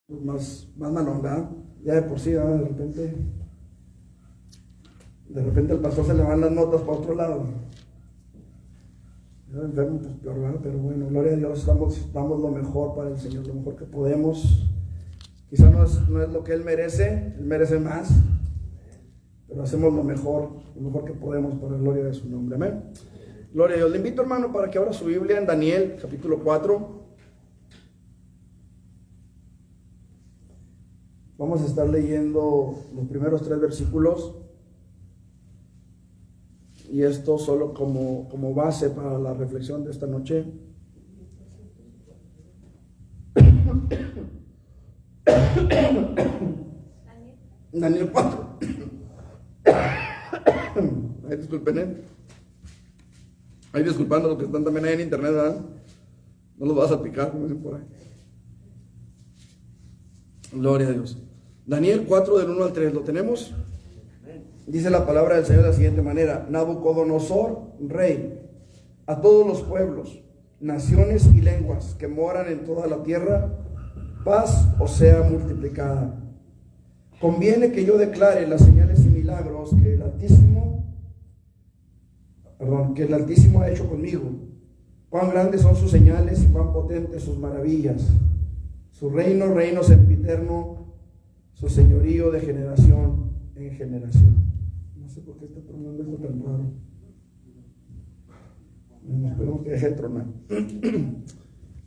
pues más malón, ¿verdad? Ya de por sí, ¿verdad? De repente al pastor se le van las notas para otro lado. Ya enfermo, pues peor, ¿verdad? Pero bueno, gloria a Dios, damos lo mejor para el Señor, lo mejor que podemos. Quizá no es lo que Él merece más, pero hacemos lo mejor que podemos para la gloria de su nombre. Amén. Gloria a Dios. Le invito, hermano, para que abra su Biblia en Daniel, capítulo 4. Vamos a estar leyendo los primeros 3 versículos. Y esto solo como base para la reflexión de esta noche. Daniel 4. Ay, disculpen, Ay, disculpando los que están también ahí en internet, ¿verdad? No los vas a picar, como dicen por ahí. Gloria a Dios. Daniel 4, del 1 al 3, ¿lo tenemos? Dice la palabra del Señor de la siguiente manera: Nabucodonosor, rey, a todos los pueblos, naciones y lenguas que moran en toda la tierra, paz os sea multiplicada. Conviene que yo declare las señales y milagros que el Altísimo ha hecho conmigo. Cuán grandes son sus señales y cuán potentes sus maravillas. Su reino sempiterno, su señorío de generación en generación. No sé por qué está tronando esto tan raro. Esperemos que deje de tronar.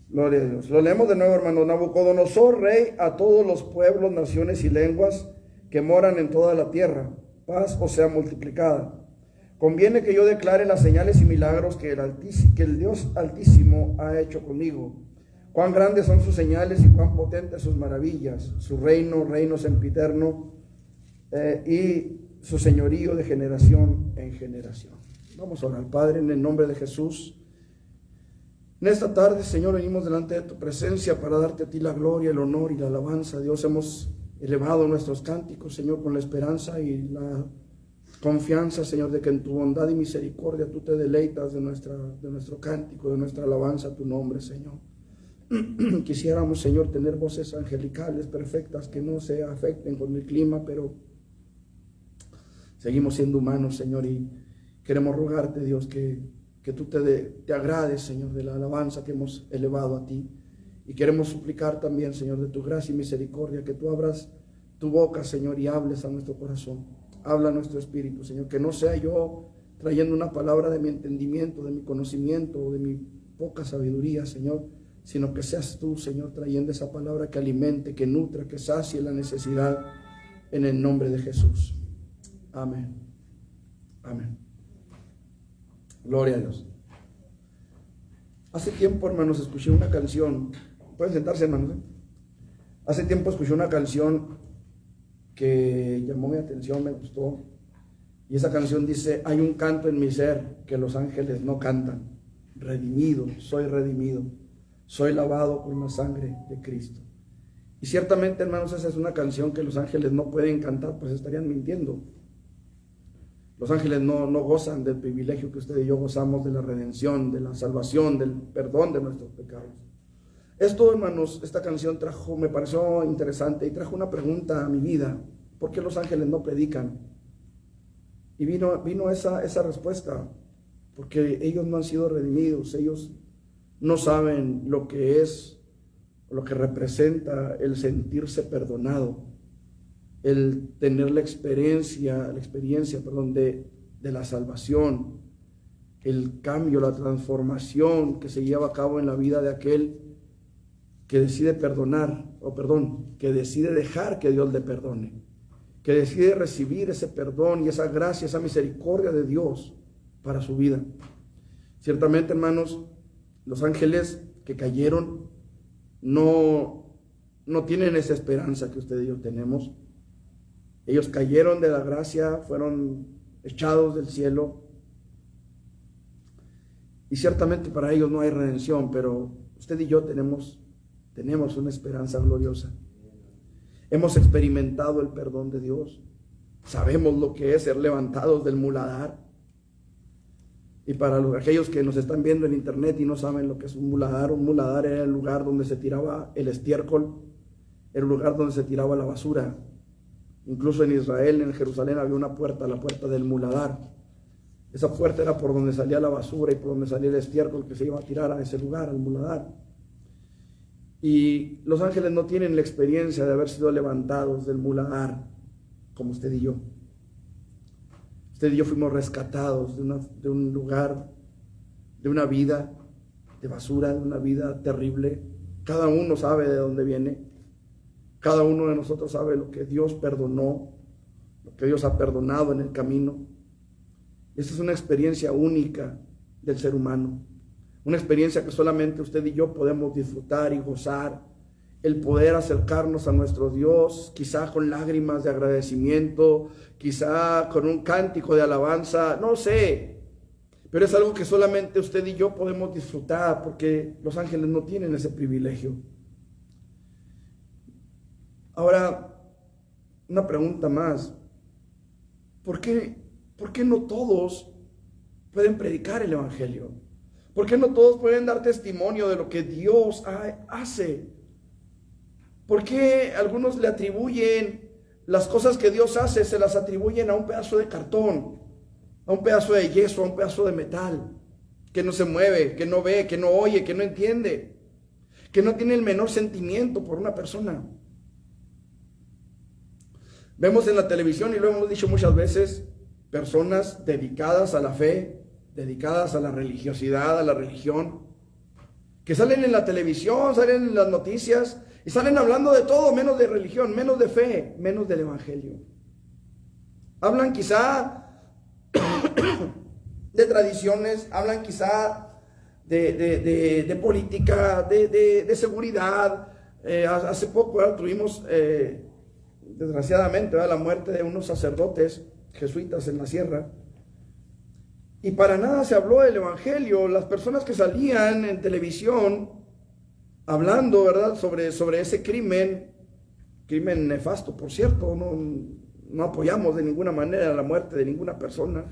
Gloria a Dios. Lo leemos de nuevo, hermano. Nabucodonosor, rey, a todos los pueblos, naciones y lenguas que moran en toda la tierra, paz os sea multiplicada. Conviene que yo declare las señales y milagros que el Dios Altísimo ha hecho conmigo. Cuán grandes son sus señales y cuán potentes sus maravillas. Su reino sempiterno, y su señorío de generación en generación. Vamos a orar. Padre, en el nombre de Jesús, en esta tarde, Señor, venimos delante de tu presencia para darte a ti la gloria, el honor y la alabanza. Dios, hemos elevado nuestros cánticos, Señor, con la esperanza y la confianza, Señor, de que en tu bondad y misericordia tú te deleitas de nuestro cántico, de nuestra alabanza a tu nombre, Señor. Quisiéramos, Señor, tener voces angelicales perfectas que no se afecten con el clima, pero seguimos siendo humanos, Señor, y queremos rogarte, Dios, que tú te agrades, Señor, de la alabanza que hemos elevado a ti. Y queremos suplicar también, Señor, de tu gracia y misericordia, que tú abras tu boca, Señor, y hables a nuestro corazón. Habla a nuestro espíritu, Señor, que no sea yo trayendo una palabra de mi entendimiento, de mi conocimiento o de mi poca sabiduría, Señor, sino que seas tú, Señor, trayendo esa palabra que alimente, que nutra, que sacie la necesidad, en el nombre de Jesús. Amén. Amén. Gloria a Dios. Hace tiempo, hermanos, escuché una canción. Pueden sentarse, hermanos. Hace tiempo escuché una canción que llamó mi atención, me gustó. Y esa canción dice: hay un canto en mi ser que los ángeles no cantan. Redimido, soy lavado con la sangre de Cristo. Y ciertamente, hermanos, esa es una canción que los ángeles no pueden cantar, pues estarían mintiendo. Los ángeles no gozan del privilegio que usted y yo gozamos, de la redención, de la salvación, del perdón de nuestros pecados. Esto, hermanos, esta canción me pareció interesante y trajo una pregunta a mi vida: ¿por qué los ángeles no predican? Y vino esa respuesta: porque ellos no han sido redimidos, ellos no saben lo que es, lo que representa el sentirse perdonado, el tener la experiencia, de la salvación, el cambio, la transformación que se lleva a cabo en la vida de aquel que decide que decide dejar que Dios le perdone, que decide recibir ese perdón y esa gracia, esa misericordia de Dios para su vida. Ciertamente, hermanos, los ángeles que cayeron no tienen esa esperanza que usted y yo tenemos. Ellos cayeron de la gracia, fueron echados del cielo, y ciertamente para ellos no hay redención, pero usted y yo tenemos una esperanza gloriosa. Hemos experimentado el perdón de Dios, sabemos lo que es ser levantados del muladar. Y para aquellos que nos están viendo en internet y no saben lo que es un muladar era el lugar donde se tiraba el estiércol era un lugar donde se tiraba la basura. Incluso en Israel, en Jerusalén, había una puerta, la puerta del muladar. Esa puerta era por donde salía la basura y por donde salía el estiércol que se iba a tirar a ese lugar, al muladar. Y los ángeles no tienen la experiencia de haber sido levantados del muladar, como usted y yo. Usted y yo fuimos rescatados de un lugar, de una vida de basura, de una vida terrible. Cada uno sabe de dónde viene. Cada uno de nosotros sabe lo que Dios perdonó, lo que Dios ha perdonado en el camino. Esta es una experiencia única del ser humano. Una experiencia que solamente usted y yo podemos disfrutar y gozar. El poder acercarnos a nuestro Dios, quizá con lágrimas de agradecimiento, quizá con un cántico de alabanza, no sé. Pero es algo que solamente usted y yo podemos disfrutar porque los ángeles no tienen ese privilegio. Ahora, una pregunta más. ¿Por qué no todos pueden predicar el evangelio? ¿Por qué no todos pueden dar testimonio de lo que Dios hace? ¿Por qué algunos le atribuyen las cosas que Dios hace, se las atribuyen a un pedazo de cartón, a un pedazo de yeso, a un pedazo de metal, que no se mueve, que no ve, que no oye, que no entiende, que no tiene el menor sentimiento por una persona? Vemos en la televisión, y lo hemos dicho muchas veces, personas dedicadas a la fe, dedicadas a la religiosidad, a la religión, que salen en la televisión, salen en las noticias, y salen hablando de todo, menos de religión, menos de fe, menos del evangelio. Hablan quizá de tradiciones, hablan quizá de política, de seguridad. Hace poco tuvimos, desgraciadamente, la muerte de unos sacerdotes jesuitas en la sierra. Y para nada se habló del evangelio. Las personas que salían en televisión hablando, ¿verdad?, sobre ese crimen nefasto, por cierto, no apoyamos de ninguna manera la muerte de ninguna persona.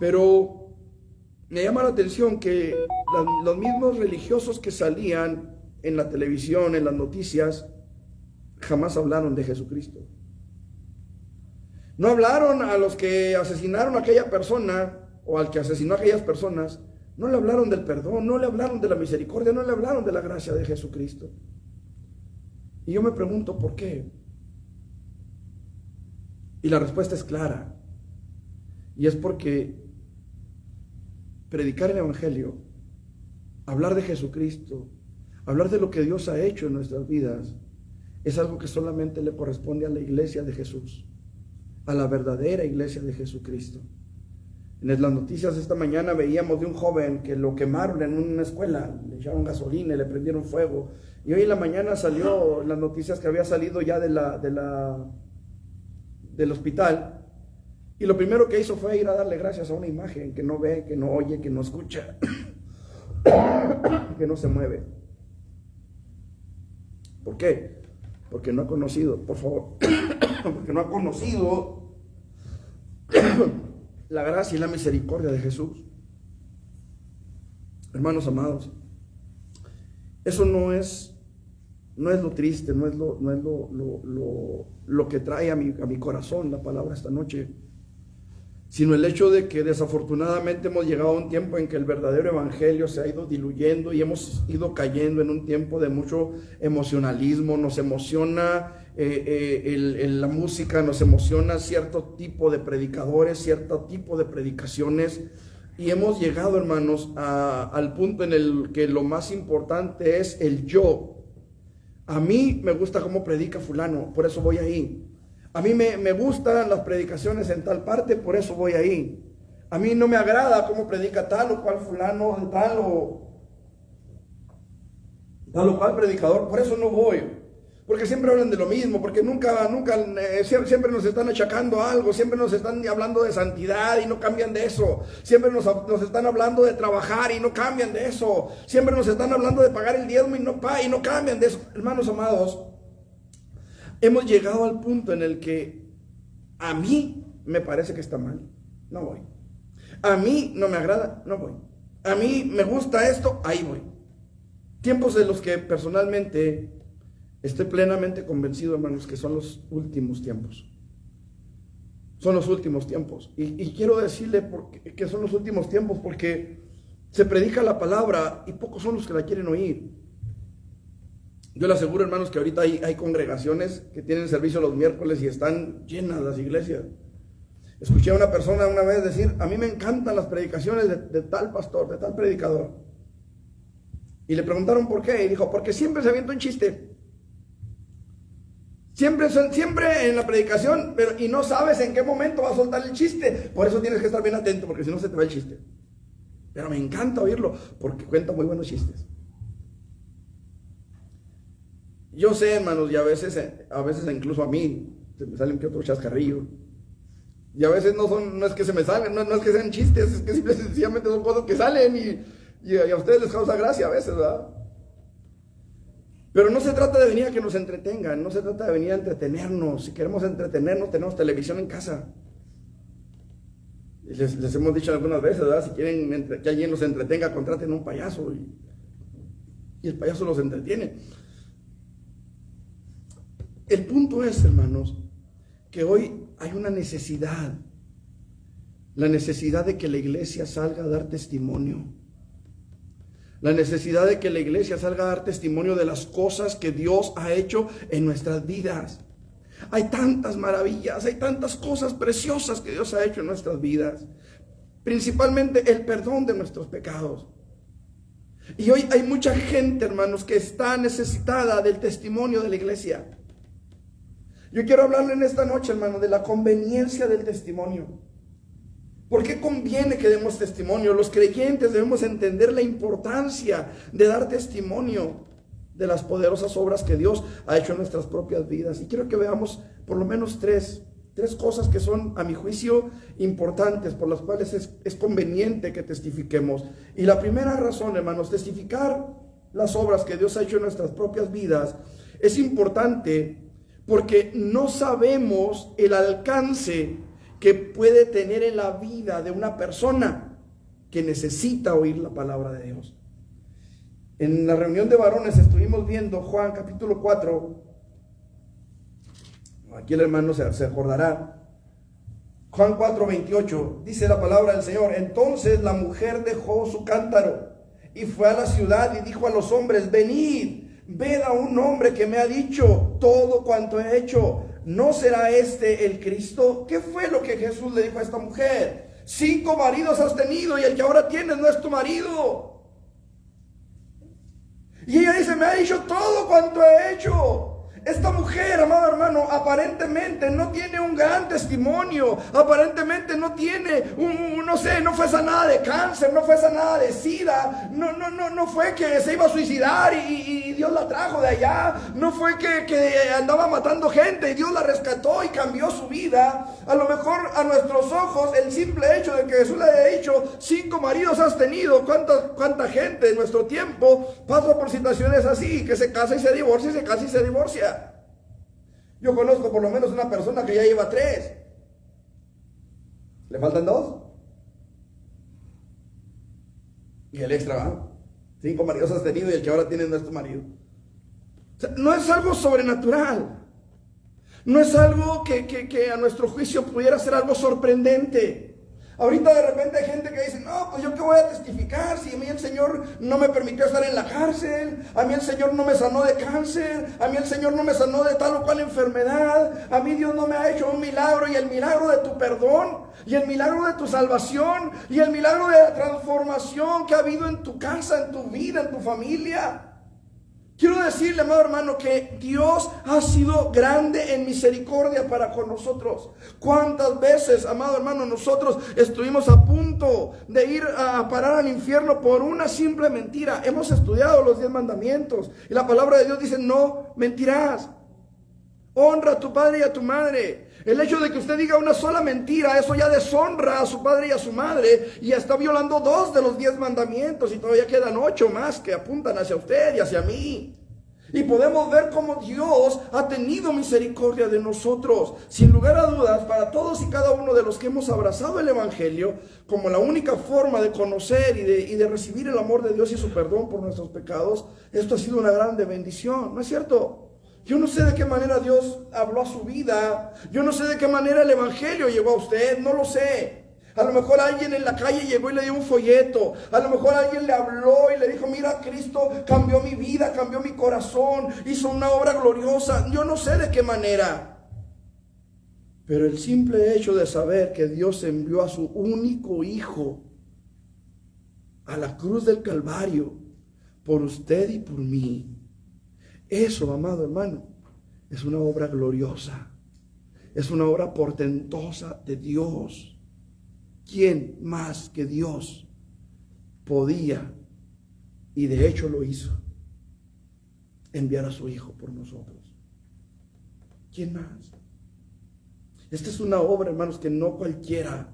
Pero me llama la atención que los mismos religiosos que salían en la televisión, en las noticias, jamás hablaron de Jesucristo. No hablaron a los que asesinaron a aquella persona o al que asesinó a aquellas personas. No le hablaron del perdón, no le hablaron de la misericordia, no le hablaron de la gracia de Jesucristo. Y yo me pregunto, ¿por qué? Y la respuesta es clara. Y es porque predicar el evangelio, hablar de Jesucristo, hablar de lo que Dios ha hecho en nuestras vidas, es algo que solamente le corresponde a la iglesia de Jesús, a la verdadera iglesia de Jesucristo. En las noticias esta mañana veíamos de un joven que lo quemaron en una escuela, le echaron gasolina y le prendieron fuego. Y hoy en la mañana salió las noticias que había salido ya del hospital. Y lo primero que hizo fue ir a darle gracias a una imagen que no ve, que no oye, que no escucha, que no se mueve. ¿Por qué? Porque no ha conocido, por favor, porque no ha conocido la gracia y la misericordia de Jesús. Hermanos amados, eso no es lo triste, no es lo que trae a mi corazón la palabra esta noche, sino el hecho de que desafortunadamente hemos llegado a un tiempo en que el verdadero evangelio se ha ido diluyendo y hemos ido cayendo en un tiempo de mucho emocionalismo. Nos emociona la música, nos emociona cierto tipo de predicadores, cierto tipo de predicaciones, y hemos llegado, hermanos, al punto en el que lo más importante es el yo. A mí me gusta cómo predica fulano, por eso voy ahí. A mí me gustan las predicaciones en tal parte, por eso voy ahí. A mí no me agrada cómo predica tal o cual fulano, tal o cual predicador, por eso no voy. Porque siempre hablan de lo mismo, porque siempre nos están achacando algo, siempre nos están hablando de santidad y no cambian de eso. Siempre nos están hablando de trabajar y no cambian de eso. Siempre nos están hablando de pagar el diezmo y no cambian de eso. Hermanos amados, hemos llegado al punto en el que a mí me parece que está mal, no voy. A mí no me agrada, no voy. A mí me gusta esto, ahí voy. Tiempos en los que personalmente Estoy plenamente convencido, hermanos, que son los últimos tiempos. Son los últimos tiempos. Y quiero decirle que son los últimos tiempos porque se predica la palabra y pocos son los que la quieren oír. Yo le aseguro, hermanos, que ahorita hay congregaciones que tienen servicio los miércoles y están llenas las iglesias. Escuché a una persona una vez decir: a mí me encantan las predicaciones de tal pastor, de tal predicador. Y le preguntaron por qué, y dijo: porque siempre se avienta un chiste. Siempre en la predicación, y no sabes en qué momento va a soltar el chiste. Por eso tienes que estar bien atento, porque si no se te va el chiste. Pero me encanta oírlo, porque cuenta muy buenos chistes. Yo sé, hermanos, y a veces incluso a mí se me salen que otro chascarrillo. Y a veces no es que se me salgan, no es que sean chistes, es que sencillamente son cosas que salen y a ustedes les causa gracia a veces, ¿verdad? Pero no se trata de venir a que nos entretengan, no se trata de venir a entretenernos. Si queremos entretenernos, tenemos televisión en casa. Y les hemos dicho algunas veces, ¿verdad? Si quieren que alguien los entretenga, contraten a un payaso y el payaso los entretiene. El punto es, hermanos, que hoy hay una necesidad, la necesidad de que la iglesia salga a dar testimonio. La necesidad de que la iglesia salga a dar testimonio de las cosas que Dios ha hecho en nuestras vidas. Hay tantas maravillas, hay tantas cosas preciosas que Dios ha hecho en nuestras vidas. Principalmente el perdón de nuestros pecados. Y hoy hay mucha gente, hermanos, que está necesitada del testimonio de la iglesia. Yo quiero hablarle en esta noche, hermano, de la conveniencia del testimonio. ¿Por qué conviene que demos testimonio? Los creyentes debemos entender la importancia de dar testimonio de las poderosas obras que Dios ha hecho en nuestras propias vidas. Y quiero que veamos por lo menos tres cosas que son, a mi juicio, importantes, por las cuales es conveniente que testifiquemos. Y la primera razón, hermanos, testificar las obras que Dios ha hecho en nuestras propias vidas es importante porque no sabemos el alcance que puede tener en la vida de una persona que necesita oír la palabra de Dios. En la reunión de varones estuvimos viendo Juan capítulo 4. Aquí el hermano se acordará. Juan 4:28, dice la palabra del Señor: entonces la mujer dejó su cántaro y fue a la ciudad y dijo a los hombres: venid, ved a un hombre que me ha dicho todo cuanto he hecho. ¿No será este el Cristo? ¿Qué fue lo que Jesús le dijo a esta mujer? 5 maridos has tenido y el que ahora tienes no es tu marido. Y ella dice: me ha dicho todo cuanto he hecho. Esta mujer, amado hermano, aparentemente no tiene un gran testimonio, aparentemente no tiene no fue sanada de cáncer, no fue sanada de SIDA, no fue que se iba a suicidar y Dios la trajo de allá, no fue que andaba matando gente y Dios la rescató y cambió su vida. A lo mejor a nuestros ojos el simple hecho de que Jesús le haya dicho 5 maridos has tenido, cuánta gente en nuestro tiempo pasa por situaciones así, que se casa y se divorcia, y se casa y se divorcia. Yo conozco por lo menos una persona que ya lleva 3. ¿Le faltan 2? Y el extra va. 5 maridos has tenido y el que ahora tiene no es tu marido. O sea, no es algo sobrenatural. No es algo que a nuestro juicio pudiera ser algo sorprendente. Ahorita de repente hay gente que dice: no, pues yo qué voy a testificar si a mí el Señor no me permitió estar en la cárcel, a mí el Señor no me sanó de cáncer, a mí el Señor no me sanó de tal o cual enfermedad, a mí Dios no me ha hecho un milagro, y el milagro de tu perdón, y el milagro de tu salvación, y el milagro de la transformación que ha habido en tu casa, en tu vida, en tu familia. Quiero decirle, amado hermano, que Dios ha sido grande en misericordia para con nosotros. ¿Cuántas veces, amado hermano, nosotros estuvimos a punto de ir a parar al infierno por una simple mentira? Hemos estudiado los 10 mandamientos y la palabra de Dios dice: no mentirás. Honra a tu padre y a tu madre. El hecho de que usted diga una sola mentira, eso ya deshonra a su padre y a su madre, y está violando 2 de los 10 mandamientos, y todavía quedan 8 más que apuntan hacia usted y hacia mí. Y podemos ver cómo Dios ha tenido misericordia de nosotros. Sin lugar a dudas, para todos y cada uno de los que hemos abrazado el Evangelio como la única forma de conocer y de recibir el amor de Dios y su perdón por nuestros pecados, esto ha sido una grande bendición, ¿no es cierto? Yo no sé de qué manera Dios habló a su vida. Yo no sé de qué manera el evangelio llegó a usted. No lo sé. A lo mejor alguien en la calle llegó y le dio un folleto. A lo mejor alguien le habló y le dijo: mira, Cristo cambió mi vida, cambió mi corazón, hizo una obra gloriosa. Yo no sé de qué manera. Pero el simple hecho de saber que Dios envió a su único hijo a la cruz del Calvario por usted y por mí, eso, amado hermano, es una obra gloriosa. Es una obra portentosa de Dios. ¿Quién más que Dios podía, y de hecho lo hizo, enviar a su hijo por nosotros? ¿Quién más? Esta es una obra, hermanos, que no cualquiera.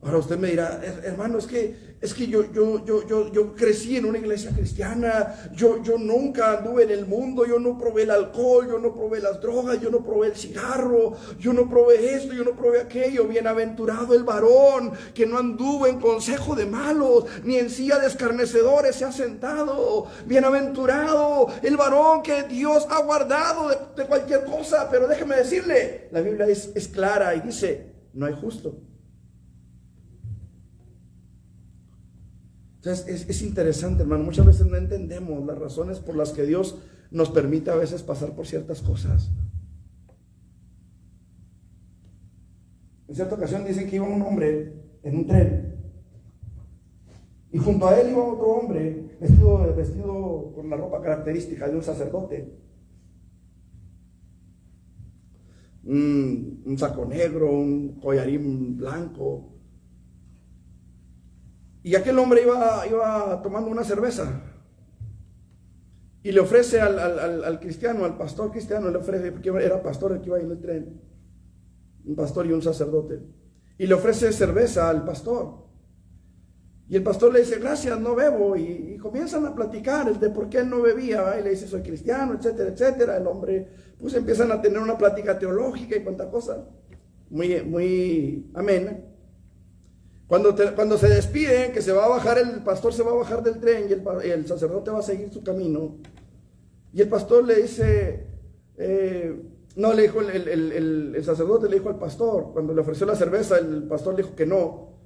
Ahora usted me dirá: hermano, es que yo crecí en una iglesia cristiana, yo nunca anduve en el mundo, yo no probé el alcohol, yo no probé las drogas, yo no probé el cigarro, yo no probé esto, yo no probé aquello. Bienaventurado el varón que no anduvo en consejo de malos, ni en silla de escarnecedores se ha sentado. Bienaventurado el varón que Dios ha guardado de cualquier cosa. Pero déjeme decirle, la Biblia es clara y dice: no hay justo. Entonces es interesante, hermano. Muchas veces no entendemos las razones por las que Dios nos permite a veces pasar por ciertas cosas. En cierta ocasión dicen que iba un hombre en un tren, y junto a él iba otro hombre vestido con la ropa característica de un sacerdote. Un saco negro, un collarín blanco. Y aquel hombre iba tomando una cerveza y le ofrece al cristiano, al pastor cristiano, le ofrece, porque era pastor el que iba en el tren, un pastor y un sacerdote, y le ofrece cerveza al pastor. Y el pastor le dice: gracias, no bebo. Y comienzan a platicar el de por qué él no bebía, ¿va? Y le dice: soy cristiano, etcétera, etcétera. El hombre, pues empiezan a tener una plática teológica y cuánta cosa, muy amena. Cuando se despiden, que se va a bajar, el pastor se va a bajar del tren y el sacerdote va a seguir su camino. Y el pastor le dice, no, le dijo el sacerdote le dijo al pastor, cuando le ofreció la cerveza, el pastor le dijo que no.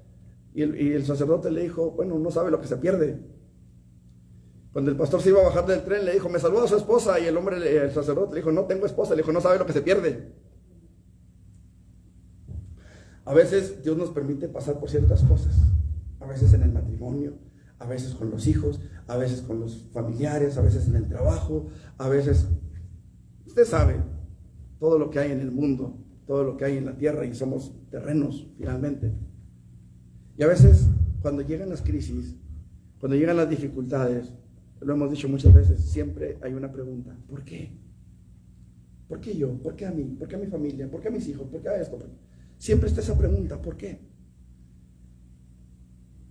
Y el sacerdote le dijo: bueno, no sabe lo que se pierde. Cuando el pastor se iba a bajar del tren, le dijo: me saluda a su esposa. Y el sacerdote le dijo: no tengo esposa. Le dijo: no sabe lo que se pierde. A veces Dios nos permite pasar por ciertas cosas, a veces en el matrimonio, a veces con los hijos, a veces con los familiares, a veces en el trabajo, a veces, usted sabe, todo lo que hay en el mundo, todo lo que hay en la tierra, y somos terrenos finalmente. Y a veces cuando llegan las crisis, cuando llegan las dificultades, lo hemos dicho muchas veces, siempre hay una pregunta: ¿por qué? ¿Por qué yo? ¿Por qué a mí? ¿Por qué a mi familia? ¿Por qué a mis hijos? ¿Por qué a esto? Siempre está esa pregunta: ¿por qué?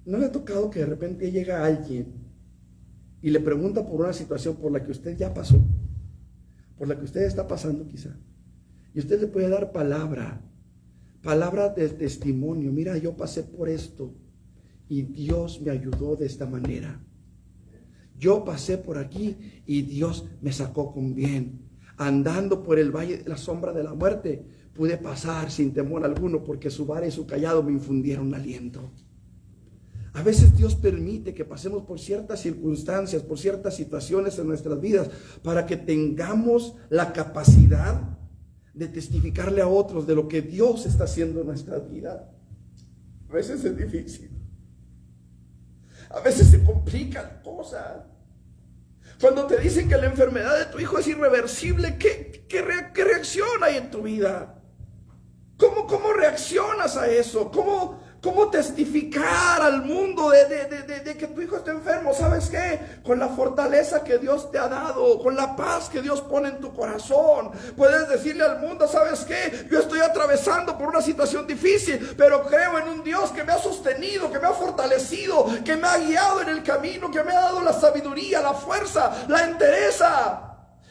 ¿No le ha tocado que de repente llega alguien y le pregunta por una situación por la que usted ya pasó, por la que usted está pasando quizá, y usted le puede dar palabra de testimonio? Mira, yo pasé por esto y Dios me ayudó de esta manera. Yo pasé por aquí y Dios me sacó con bien. Andando por el valle de la sombra de la muerte, pude pasar sin temor alguno, porque su vara y su callado me infundieron aliento. A veces Dios permite que pasemos por ciertas circunstancias, por ciertas situaciones en nuestras vidas, para que tengamos la capacidad de testificarle a otros de lo que Dios está haciendo en nuestra vida. A veces es difícil. A veces se complica la cosa. Cuando te dicen que la enfermedad de tu hijo es irreversible, ¿qué reacción hay en tu vida? ¿Cómo reaccionas a eso? ¿Cómo testificar al mundo de que tu hijo está enfermo? ¿Sabes qué? Con la fortaleza que Dios te ha dado, con la paz que Dios pone en tu corazón, puedes decirle al mundo: ¿sabes qué? Yo estoy atravesando por una situación difícil, pero creo en un Dios que me ha sostenido, que me ha fortalecido, que me ha guiado en el camino, que me ha dado la sabiduría, la fuerza, la entereza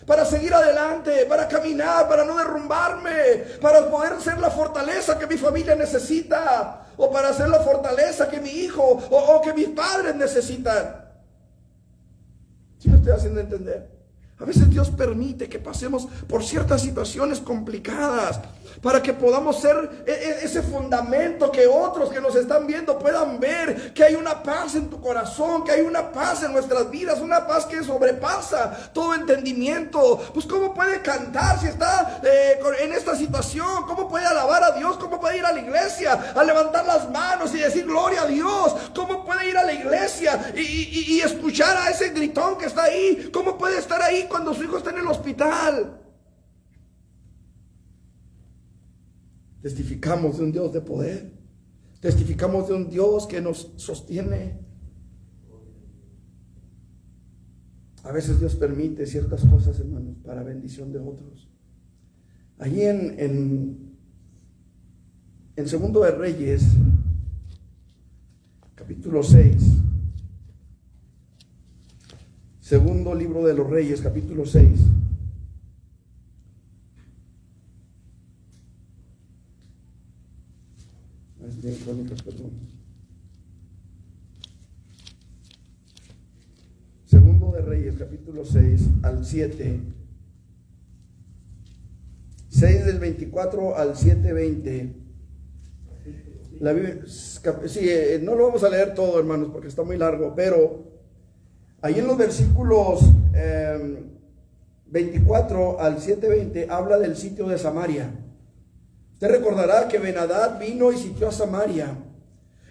para seguir adelante, para caminar, para no derrumbarme, para poder ser la fortaleza que mi familia necesita, o para ser la fortaleza que mi hijo o que mis padres necesitan. ¿Sí me estoy haciendo entender? A veces Dios permite que pasemos por ciertas situaciones complicadas para que podamos ser ese fundamento, que otros que nos están viendo puedan ver que hay una paz en tu corazón, que hay una paz en nuestras vidas, una paz que sobrepasa todo entendimiento. Pues ¿cómo puede cantar si está en esta situación? ¿Cómo puede alabar a Dios? ¿Cómo puede ir a la iglesia a levantar las manos y decir gloria a Dios? ¿Cómo puede ir a la iglesia y escuchar a ese gritón que está ahí? ¿Cómo puede estar ahí cuando su hijo está en el hospital? Testificamos de un Dios de poder. Testificamos de un Dios que nos sostiene. A veces Dios permite ciertas cosas, hermanos, para bendición de otros. Allí en Segundo de Reyes, capítulo 6. Segundo libro de los Reyes, capítulo 6. Segundo de Reyes, capítulo 6 al 7. 6 del 24 al 7:20. La Biblia, sí, no lo vamos a leer todo, hermanos, porque está muy largo, pero ahí en los versículos 24 al 7:20 habla del sitio de Samaria. Usted recordará que Ben-Hadad vino y sitió a Samaria.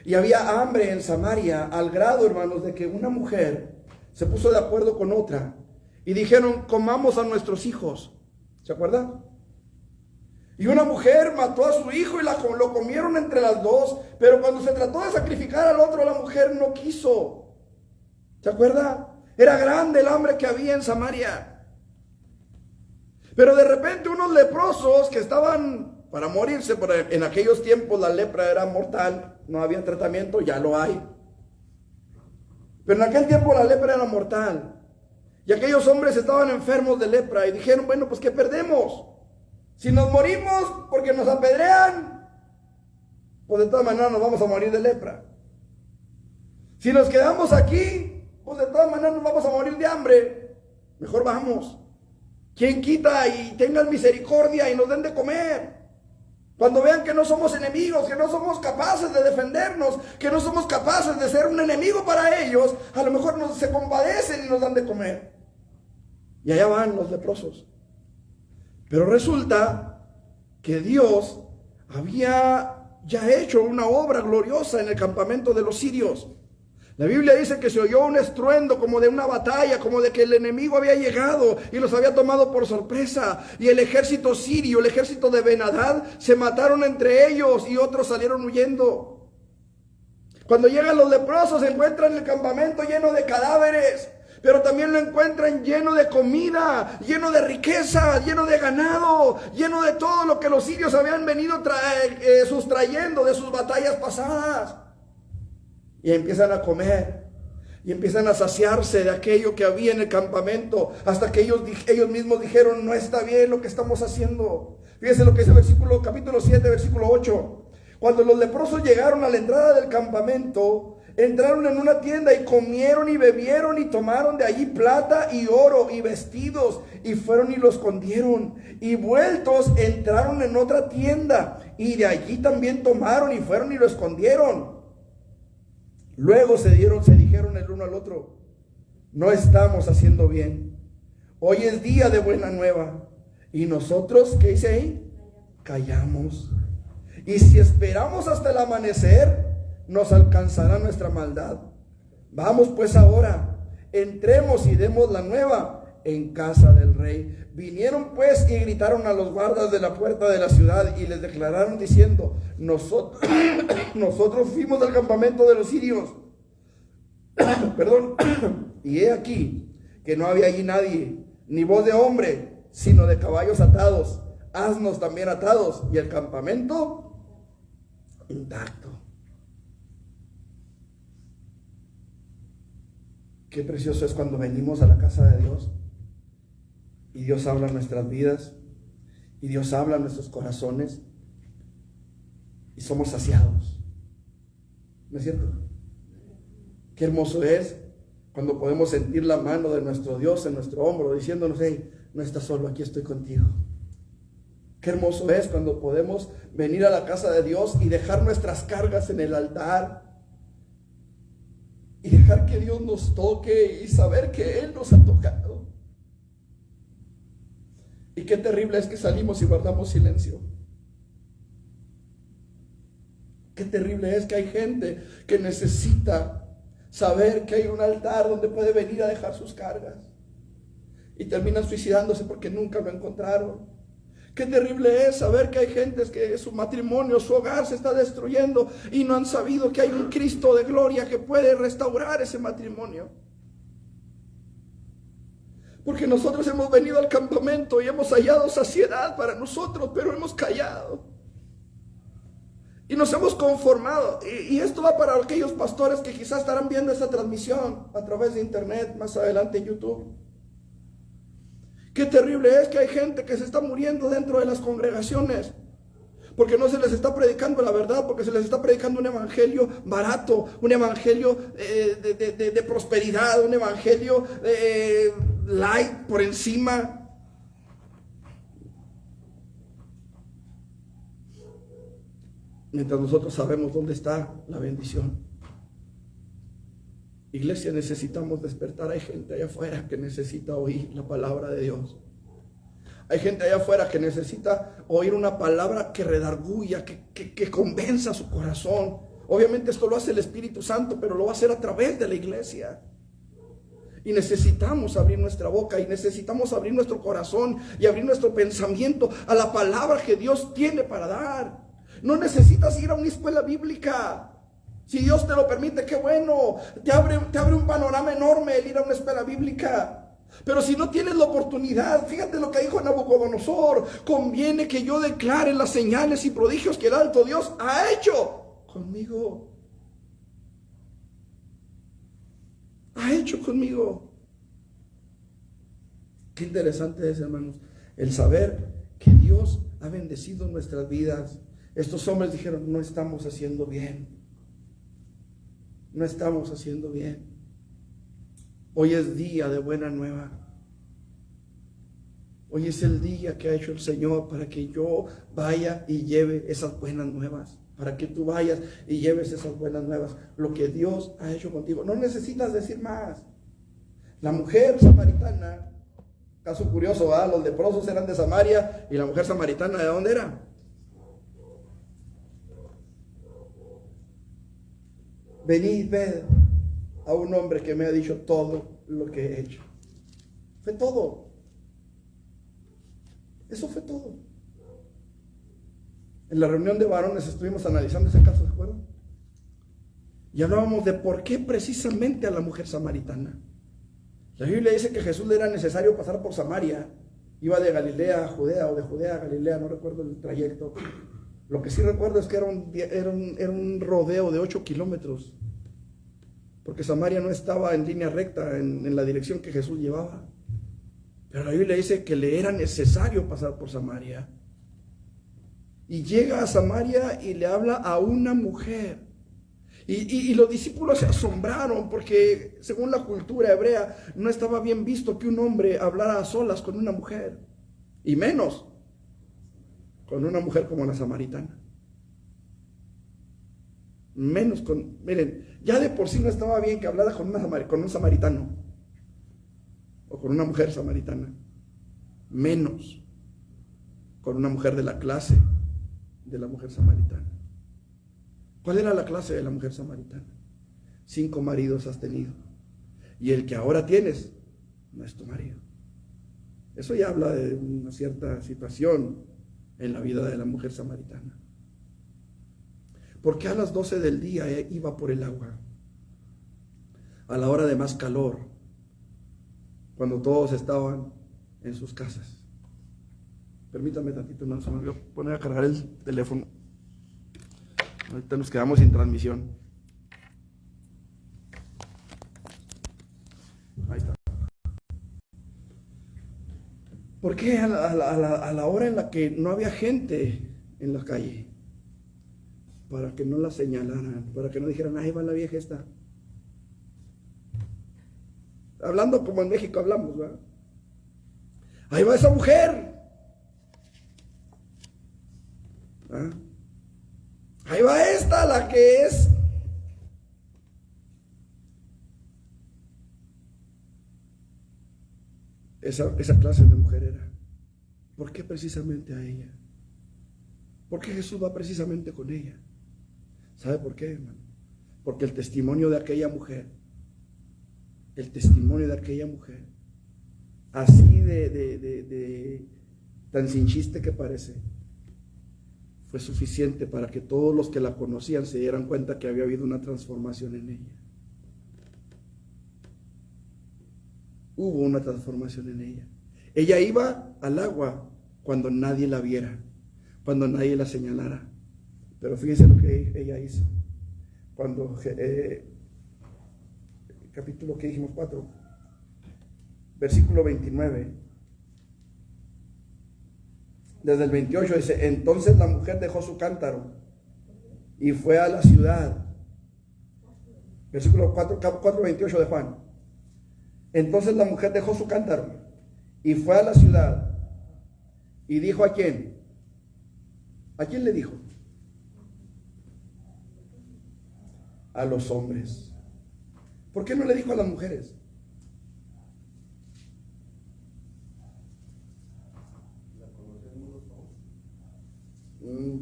Y había hambre en Samaria, al grado, hermanos, de que una mujer se puso de acuerdo con otra. Y dijeron, comamos a nuestros hijos. ¿Se acuerda? Y una mujer mató a su hijo y lo comieron entre las dos. Pero cuando se trató de sacrificar al otro, la mujer no quiso. ¿Se acuerda? Era grande el hambre que había en Samaria. Pero de repente unos leprosos que estaban para morirse, porque en aquellos tiempos la lepra era mortal, no había tratamiento, ya lo hay. Pero en aquel tiempo la lepra era mortal. Y aquellos hombres estaban enfermos de lepra y dijeron, bueno, pues ¿qué perdemos? Si nos morimos porque nos apedrean, pues de todas maneras nos vamos a morir de lepra. Si nos quedamos aquí, pues de todas maneras nos vamos a morir de hambre. Mejor vamos. ¿Quién quita y tengan misericordia y nos den de comer? Cuando vean que no somos enemigos, que no somos capaces de defendernos, que no somos capaces de ser un enemigo para ellos, a lo mejor se compadecen y nos dan de comer. Y allá van los leprosos. Pero resulta que Dios había ya hecho una obra gloriosa en el campamento de los sirios. La Biblia dice que se oyó un estruendo como de una batalla, como de que el enemigo había llegado y los había tomado por sorpresa. Y el ejército sirio, el ejército de Ben-Hadad, se mataron entre ellos y otros salieron huyendo. Cuando llegan los leprosos, encuentran el campamento lleno de cadáveres, pero también lo encuentran lleno de comida, lleno de riqueza, lleno de ganado, lleno de todo lo que los sirios habían venido sustrayendo de sus batallas pasadas. Y empiezan a comer y empiezan a saciarse de aquello que había en el campamento, hasta que ellos mismos dijeron, no está bien lo que estamos haciendo. Fíjense lo que dice capítulo 7, versículo 8. Cuando los leprosos llegaron a la entrada del campamento, entraron en una tienda y comieron y bebieron y tomaron de allí plata y oro y vestidos y fueron y lo escondieron. Y vueltos entraron en otra tienda y de allí también tomaron y fueron y lo escondieron. Luego se dijeron el uno al otro, no estamos haciendo bien. Hoy es día de buena nueva. Y nosotros, ¿qué dice ahí? Callamos. Y si esperamos hasta el amanecer, nos alcanzará nuestra maldad. Vamos pues ahora, entremos y demos la nueva en casa del rey. Vinieron pues y gritaron a los guardas de la puerta de la ciudad y les declararon diciendo, nosotros fuimos al campamento de los sirios. Perdón. Y he aquí que no había allí nadie, ni voz de hombre, sino de caballos atados, asnos también atados, y el campamento intacto. Qué precioso es cuando venimos a la casa de Dios y Dios habla en nuestras vidas y Dios habla en nuestros corazones y somos saciados. ¿No es cierto? Qué hermoso es Cuando podemos sentir la mano de nuestro Dios en nuestro hombro diciéndonos: hey, no estás solo, aquí estoy contigo. Qué hermoso es cuando podemos venir a la casa de Dios y dejar nuestras cargas en el altar y dejar que Dios nos toque y saber que Él nos ha tocado. Y qué terrible es que salimos y guardamos silencio. Qué terrible es que hay gente que necesita saber que hay un altar donde puede venir a dejar sus cargas y terminan suicidándose porque nunca lo encontraron. Qué terrible es saber que hay gente que su matrimonio, su hogar se está destruyendo y no han sabido que hay un Cristo de gloria que puede restaurar ese matrimonio. Porque nosotros hemos venido al campamento y hemos hallado saciedad para nosotros, pero hemos callado. Y nos hemos conformado. Y esto va para aquellos pastores que quizás estarán viendo esta transmisión a través de internet, más adelante en YouTube. Qué terrible es que hay gente que se está muriendo dentro de las congregaciones porque no se les está predicando la verdad, porque se les está predicando un evangelio barato, un evangelio de prosperidad, un evangelio light por encima. Mientras nosotros sabemos dónde está la bendición. Iglesia, necesitamos despertar. Hay gente allá afuera que necesita oír la palabra de Dios. Hay gente allá afuera que necesita oír una palabra que redarguya, que convenza su corazón. Obviamente esto lo hace el Espíritu Santo, pero lo va a hacer a través de la iglesia. Y necesitamos abrir nuestra boca y necesitamos abrir nuestro corazón y abrir nuestro pensamiento a la palabra que Dios tiene para dar. No necesitas ir a una escuela bíblica. Si Dios te lo permite, qué bueno. Te abre un panorama enorme el ir a una escuela bíblica. Pero si no tienes la oportunidad, fíjate lo que dijo Nabucodonosor: conviene que yo declare las señales y prodigios que el alto Dios ha hecho conmigo. Ha hecho conmigo. Qué interesante es, hermanos, el saber que Dios ha bendecido nuestras vidas. Estos hombres dijeron: no estamos haciendo bien. No estamos haciendo bien. Hoy es día de buena nueva. Hoy es el día que ha hecho el Señor para que yo vaya y lleve esas buenas nuevas. Para que tú vayas y lleves esas buenas nuevas. Lo que Dios ha hecho contigo. No necesitas decir más. La mujer samaritana, caso curioso, ¿verdad? Los leprosos eran de Samaria y la mujer samaritana, ¿de dónde era? Venid, ved a un hombre que me ha dicho todo lo que he hecho. Fue todo. Eso fue todo. En la reunión de varones estuvimos analizando ese caso, ¿se acuerdan? Y hablábamos de por qué precisamente a la mujer samaritana. La Biblia dice que Jesús le era necesario pasar por Samaria. Iba de Galilea a Judea o de Judea a Galilea, no recuerdo el trayecto. Lo que sí recuerdo es que era un rodeo de 8 kilómetros. Porque Samaria no estaba en línea recta en la dirección que Jesús llevaba. Pero la Biblia dice que le era necesario pasar por Samaria. Y llega a Samaria y le habla a una mujer. Y los discípulos se asombraron porque según la cultura hebrea no estaba bien visto que un hombre hablara a solas con una mujer. Y menos con una mujer como la samaritana. Menos miren, ya de por sí no estaba bien que hablara con un samaritano o con una mujer samaritana. Menos con una mujer de la clase de la mujer samaritana. ¿Cuál era la clase de la mujer samaritana? 5 maridos has tenido y el que ahora tienes no es tu marido. Eso ya habla de una cierta situación en la vida de la mujer samaritana. Porque a las 12 del día iba por el agua, a la hora de más calor, cuando todos estaban en sus casas. Permítame tantito, no se me olvidó poner a cargar el teléfono. Ahorita nos quedamos sin transmisión. Ahí está. ¿Por qué a la hora en la que no había gente en la calle? Para que no la señalaran, para que no dijeran: ahí va la vieja esta. hablando como en México hablamos, ¿verdad? Ahí va esa mujer. ¿Ah? Ahí va esta, la que es. Esa clase de mujer era. ¿Por qué precisamente a ella? ¿Por qué Jesús va precisamente con ella? ¿Sabe por qué, hermano? Porque el testimonio de aquella mujer, así tan sin chiste que parece, fue suficiente para que todos los que la conocían se dieran cuenta que había habido una transformación en ella. Hubo una transformación en ella. Ella iba al agua cuando nadie la viera, cuando nadie la señalara. Pero fíjense lo que ella hizo. Cuando, capítulo que dijimos 4, versículo 29, desde el 28 dice: entonces la mujer dejó su cántaro y fue a la ciudad. Versículo 4:28 de Juan. Entonces la mujer dejó su cántaro y fue a la ciudad y dijo: ¿a quién? ¿A quién le dijo? A los hombres. ¿Por qué no le dijo a las mujeres?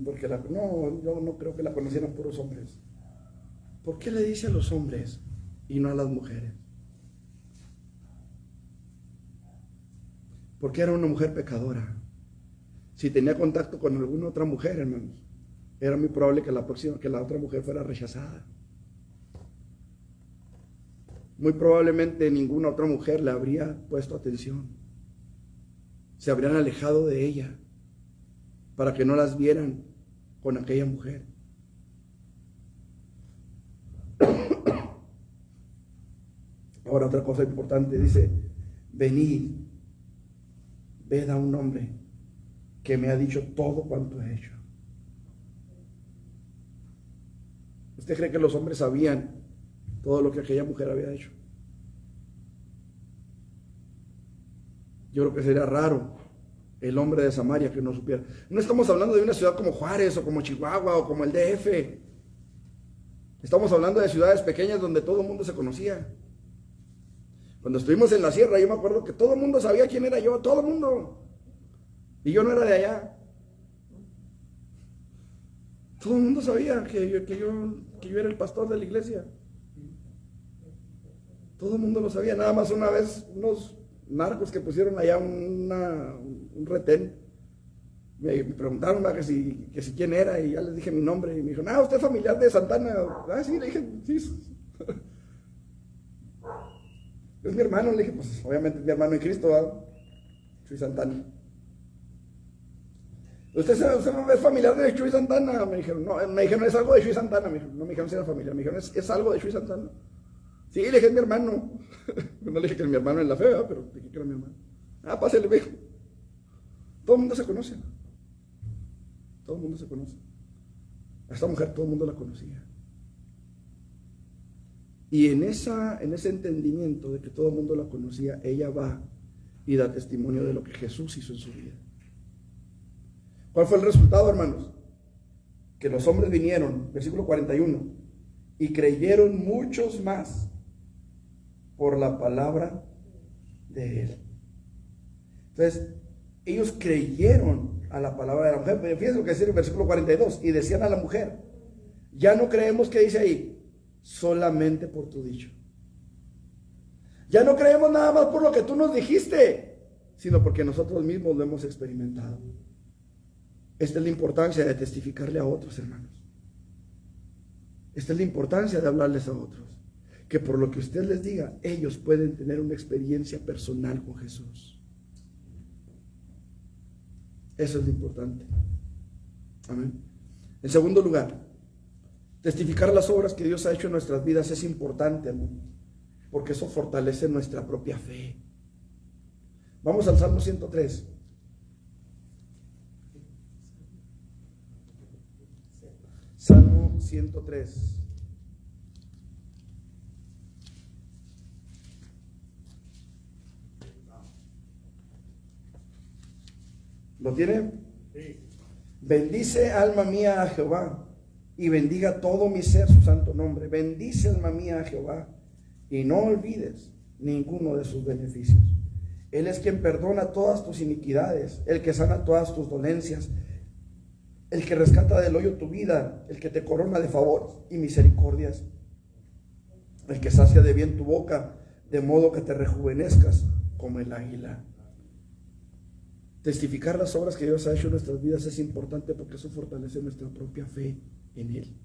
Porque yo no creo que la conocieran puros hombres. ¿Por qué le dice a los hombres y no a las mujeres? Porque era una mujer pecadora. Si tenía contacto con alguna otra mujer, hermanos, era muy probable que la otra mujer fuera rechazada. Muy probablemente ninguna otra mujer le habría puesto atención. Se habrían alejado de ella para que no las vieran con aquella mujer. Ahora, otra cosa importante, dice: venid, ved a un hombre que me ha dicho todo cuanto he hecho. ¿Usted cree que los hombres sabían todo lo que aquella mujer había hecho? Yo creo que sería raro el hombre de Samaria que no supiera. No estamos hablando de una ciudad como Juárez o como Chihuahua o como el DF. Estamos hablando de ciudades pequeñas donde todo el mundo se conocía. Cuando estuvimos en la sierra, yo me acuerdo que todo el mundo sabía quién era yo, todo el mundo. Y yo no era de allá. Todo el mundo sabía que yo era el pastor de la iglesia. Todo el mundo lo sabía. Nada más una vez unos narcos que pusieron allá un retén me preguntaron que si quién era, y ya les dije mi nombre, y me dijo: usted es familiar de Santana. Sí, le dije, sí. Es mi hermano. Le dije, pues obviamente es mi hermano en Cristo, ¿verdad? Chuy Santana. ¿Usted es familiar de Chuy Santana? Me dijeron, no, es algo de Chuy Santana. No me dijeron si era familiar, me dijeron, es algo de Chuy Santana. Sí, le dije, es mi hermano. No le dije que es mi hermano en la fe, ¿verdad? Pero dije que era mi hermano. Pásale, viejo. Todo el mundo se conoce. Todo el mundo se conoce. A esta mujer todo el mundo la conocía. Y en ese entendimiento de que todo el mundo la conocía, ella va y da testimonio de lo que Jesús hizo en su vida. ¿Cuál fue el resultado, hermanos? Que los hombres vinieron, versículo 41, y creyeron muchos más por la palabra de él. Entonces, ellos creyeron a la palabra de la mujer. Pero fíjense lo que dice el versículo 42, y decían a la mujer: ya no creemos, que dice ahí, solamente por tu dicho. Ya no creemos nada más por lo que tú nos dijiste, sino porque nosotros mismos lo hemos experimentado. Esta es la importancia de testificarle a otros, hermanos. Esta es la importancia de hablarles a otros. Que por lo que usted les diga, ellos pueden tener una experiencia personal con Jesús. Eso es lo importante. Amén. En segundo lugar, testificar las obras que Dios ha hecho en nuestras vidas es importante, hermano, porque eso fortalece nuestra propia fe. Vamos al Salmo 103. Salmo 103. ¿Lo tiene? Sí. Bendice, alma mía, a Jehová, y bendiga todo mi ser su santo nombre. Bendice, alma mía, a Jehová, y no olvides ninguno de sus beneficios. Él es quien perdona todas tus iniquidades, el que sana todas tus dolencias, el que rescata del hoyo tu vida, el que te corona de favores y misericordias, el que sacia de bien tu boca, de modo que te rejuvenezcas como el águila. Testificar las obras que Dios ha hecho en nuestras vidas es importante porque eso fortalece nuestra propia fe en Él.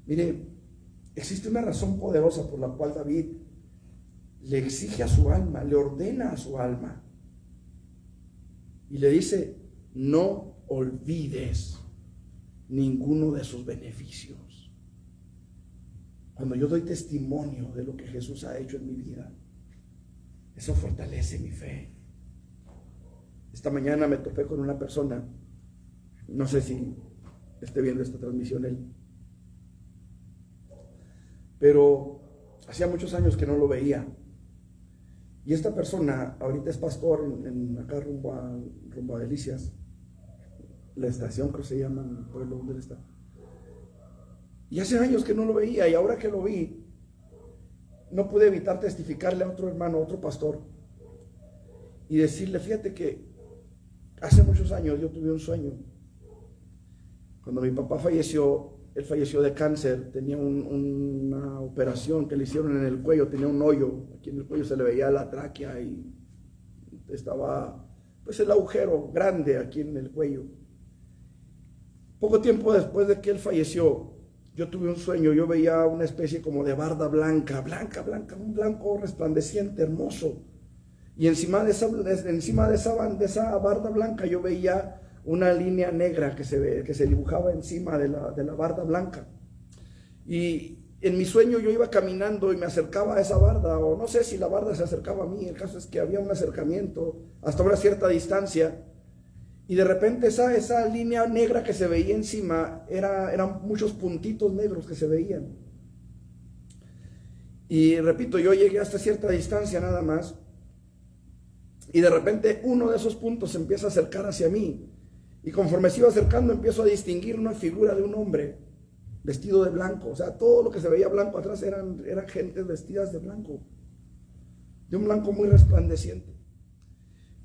Mire, existe una razón poderosa por la cual David le exige a su alma, le ordena a su alma y le dice: no olvides ninguno de sus beneficios. Cuando yo doy testimonio de lo que Jesús ha hecho en mi vida, eso fortalece mi fe. Esta mañana me topé con una persona, no sé si esté viendo esta transmisión él, pero hacía muchos años que no lo veía. Y esta persona ahorita es pastor acá rumbo a Delicias, la estación creo que se llama, el pueblo donde él está. Y hace años que no lo veía, y ahora que lo vi, no pude evitar testificarle a otro hermano, a otro pastor, y decirle: fíjate que hace muchos años yo tuve un sueño. Cuando mi papá falleció, él falleció de cáncer, tenía una operación que le hicieron en el cuello, tenía un hoyo, aquí en el cuello se le veía la tráquea y estaba pues el agujero grande aquí en el cuello. Poco tiempo después de que él falleció, yo tuve un sueño, yo veía una especie como de barda blanca, un blanco resplandeciente, hermoso. Y encima de esa barda blanca yo veía una línea negra que se dibujaba encima de la barda blanca. Y en mi sueño yo iba caminando y me acercaba a esa barda, o no sé si la barda se acercaba a mí. El caso es que había un acercamiento hasta una cierta distancia, y de repente esa línea negra que se veía encima eran muchos puntitos negros que se veían. Y repito, yo llegué hasta cierta distancia nada más, y de repente uno de esos puntos se empieza a acercar hacia mí, y conforme se iba acercando empiezo a distinguir una figura de un hombre vestido de blanco. O sea, todo lo que se veía blanco atrás eran gentes vestidas de blanco, de un blanco muy resplandeciente.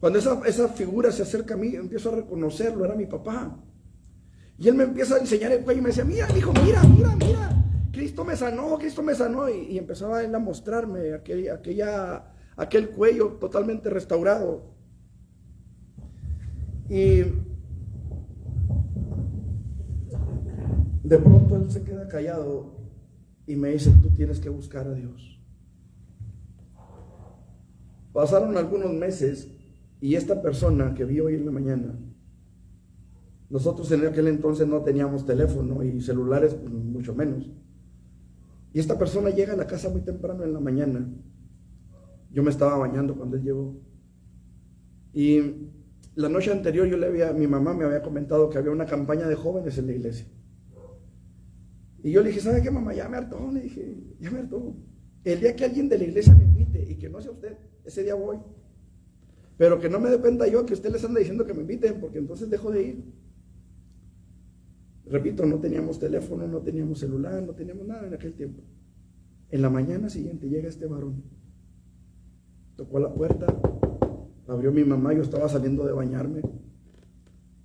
Cuando esa figura se acerca a mí, empiezo a reconocerlo, era mi papá. Y él me empieza a enseñar el cuello y me decía: mira, hijo, mira, Cristo me sanó. Y empezaba él a mostrarme aquel cuello totalmente restaurado. Y de pronto él se queda callado y me dice: tú tienes que buscar a Dios. Pasaron algunos meses y esta persona que vi hoy en la mañana, nosotros en aquel entonces no teníamos teléfono y celulares, pues mucho menos. Y esta persona llega a la casa muy temprano en la mañana. Yo me estaba bañando cuando él llegó. Y la noche anterior mi mamá me había comentado que había una campaña de jóvenes en la iglesia. Y yo le dije: ¿sabe qué, mamá? Ya me hartó. Le dije: ya me hartó. El día que alguien de la iglesia me invite, y que no sea usted, ese día voy. Pero que no me dependa yo que usted les anda diciendo que me inviten, porque entonces dejo de ir. Repito, no teníamos teléfono, no teníamos celular, no teníamos nada en aquel tiempo. En la mañana siguiente llega este varón. Tocó la puerta, abrió mi mamá, yo estaba saliendo de bañarme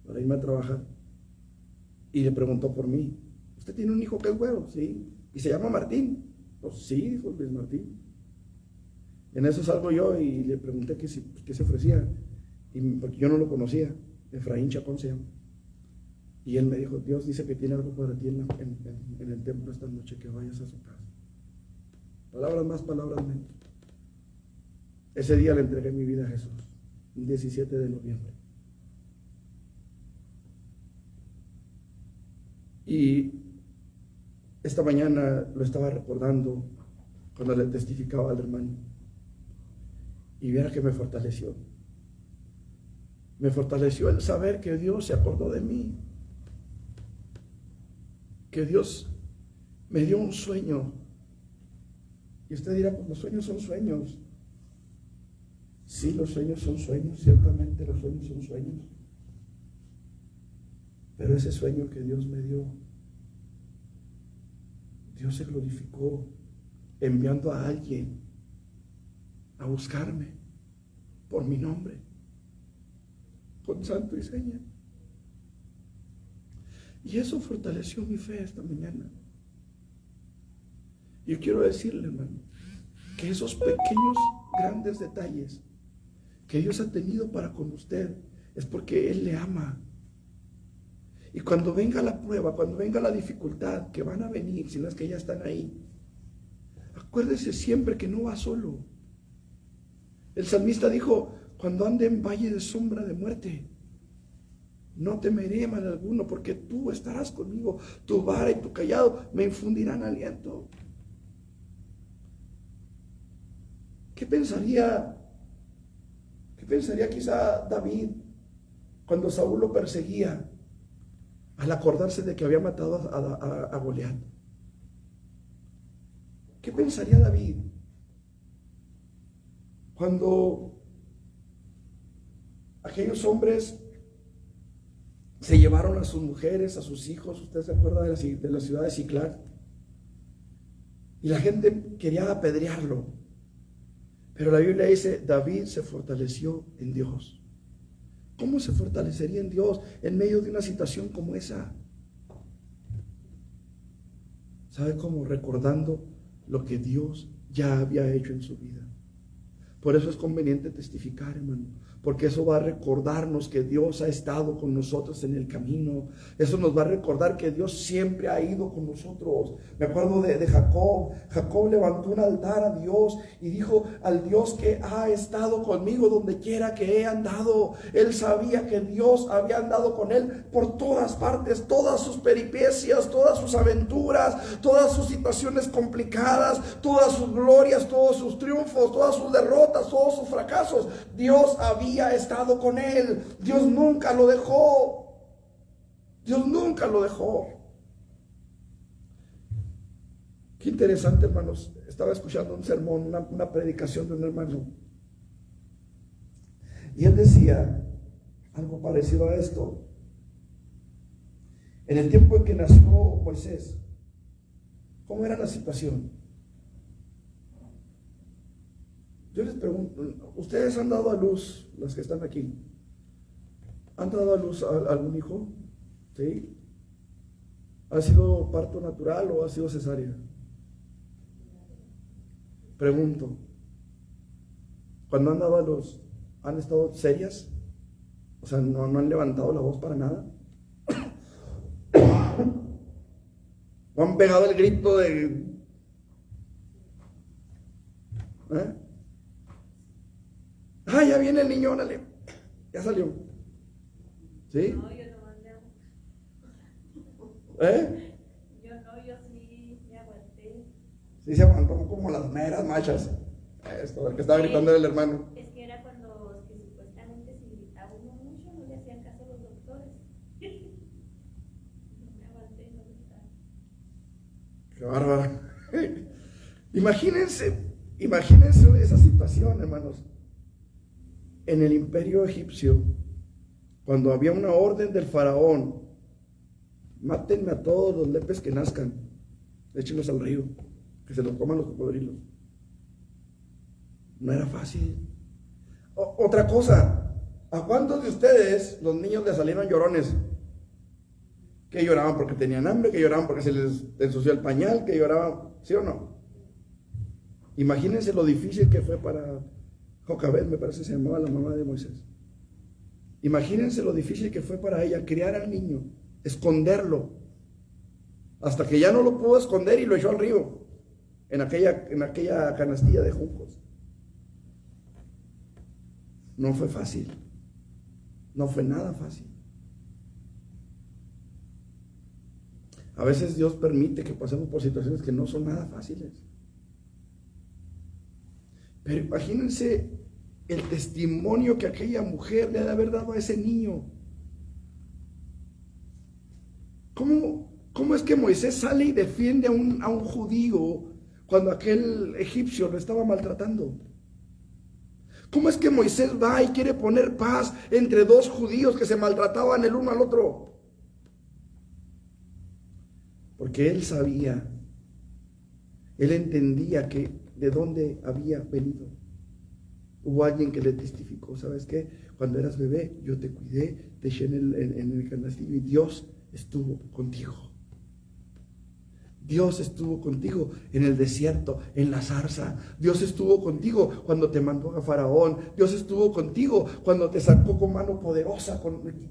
para irme a trabajar. Y le preguntó por mí: ¿usted tiene un hijo que es güero? Sí. ¿Y se llama Martín? Pues sí, dijo Luis Martín. En eso salgo yo y le pregunté qué se ofrecía, porque yo no lo conocía. Efraín Chacón se llama. Y él me dijo: Dios dice que tiene algo para ti en el templo esta noche, que vayas a su casa. Palabras más, palabras menos. Ese día le entregué mi vida a Jesús, el 17 de noviembre. Y esta mañana lo estaba recordando cuando le testificaba al hermano. Y viera que me fortaleció. Me fortaleció el saber que Dios se acordó de mí. Que Dios me dio un sueño. Y usted dirá: pues los sueños son sueños. Sí, los sueños son sueños, ciertamente los sueños son sueños. Pero ese sueño que Dios me dio, Dios se glorificó enviando a alguien a buscarme por mi nombre, con santo y seña. Y eso fortaleció mi fe esta mañana. Yo quiero decirle, hermano, que esos pequeños, grandes detalles que Dios ha tenido para con usted es porque Él le ama. Y cuando venga la prueba, cuando venga la dificultad, que van a venir, si no es que ya están ahí, acuérdese siempre que no va solo. El salmista dijo: cuando ande en valle de sombra de muerte, no temeré mal alguno, porque tú estarás conmigo, tu vara y tu cayado me infundirán aliento. ¿Qué pensaría quizá David cuando Saúl lo perseguía al acordarse de que había matado a Goliat? ¿Qué pensaría David cuando aquellos hombres se llevaron a sus mujeres, a sus hijos? Usted se acuerda de la ciudad de Siclag, y la gente quería apedrearlo, pero la Biblia dice: David se fortaleció en Dios. ¿Cómo se fortalecería en Dios en medio de una situación como esa? ¿Sabe cómo? Recordando lo que Dios ya había hecho en su vida. Por eso es conveniente testificar, hermano, porque eso va a recordarnos que Dios ha estado con nosotros en el camino. Eso nos va a recordar que Dios siempre ha ido con nosotros. Me acuerdo de Jacob. Jacob levantó un altar a Dios y dijo: al Dios que ha estado conmigo donde quiera que he andado. Él sabía que Dios había andado con él por todas partes, todas sus peripecias, todas sus aventuras, todas sus situaciones complicadas, todas sus glorias, todos sus triunfos, todas sus derrotas, todos sus fracasos. Dios había estado con él. Dios nunca lo dejó. Dios nunca lo dejó. Qué interesante, hermanos. Estaba escuchando un sermón, una predicación de un hermano, y él decía algo parecido a esto. En el tiempo en que nació Moisés, ¿cómo era la situación? Yo les pregunto, ¿ustedes han dado a luz, los que están aquí? ¿Han dado a luz a algún hijo? ¿Sí? ¿Ha sido parto natural o ha sido cesárea? Pregunto, cuando han dado a luz, ¿han estado serias? O sea, ¿no han levantado la voz para nada? ¿No han pegado el grito de... ¡Ah, ya viene el niño, órale! Ya salió. ¿Sí? No, yo no mandé. Yo sí me aguanté. Sí, se aguantó como las meras machas. Esto, el que estaba gritando era el hermano. Es que era cuando que supuestamente se gritaba uno mucho, no le hacían caso a los doctores. No me aguanté, no gritaba. ¡Qué bárbaro! Imagínense esa situación, hermanos. En el imperio egipcio, cuando había una orden del faraón: mátenme a todos los lepes que nazcan, échenlos al río, que se los coman los cocodrilos. No era fácil. Otra cosa, ¿a cuántos de ustedes los niños les salieron llorones? Que lloraban porque tenían hambre, que lloraban porque se les ensució el pañal, que lloraban, ¿sí o no? Imagínense lo difícil que fue para Jocabed, me parece que se llamaba la mamá de Moisés. Imagínense lo difícil que fue para ella criar al niño, esconderlo, hasta que ya no lo pudo esconder y lo echó al río, en aquella canastilla de juncos. No fue fácil, no fue nada fácil. A veces Dios permite que pasemos por situaciones que no son nada fáciles. Pero imagínense el testimonio que aquella mujer le ha de haber dado a ese niño. ¿Cómo es que Moisés sale y defiende a un judío cuando aquel egipcio lo estaba maltratando? ¿Cómo es que Moisés va y quiere poner paz entre dos judíos que se maltrataban el uno al otro? Porque él sabía, él entendía que de dónde había venido. Hubo alguien que le testificó, ¿sabes qué? Cuando eras bebé, yo te cuidé, te eché en el canastillo y Dios estuvo contigo. Dios estuvo contigo en el desierto, en la zarza. Dios estuvo contigo cuando te mandó a Faraón. Dios estuvo contigo cuando te sacó con mano poderosa,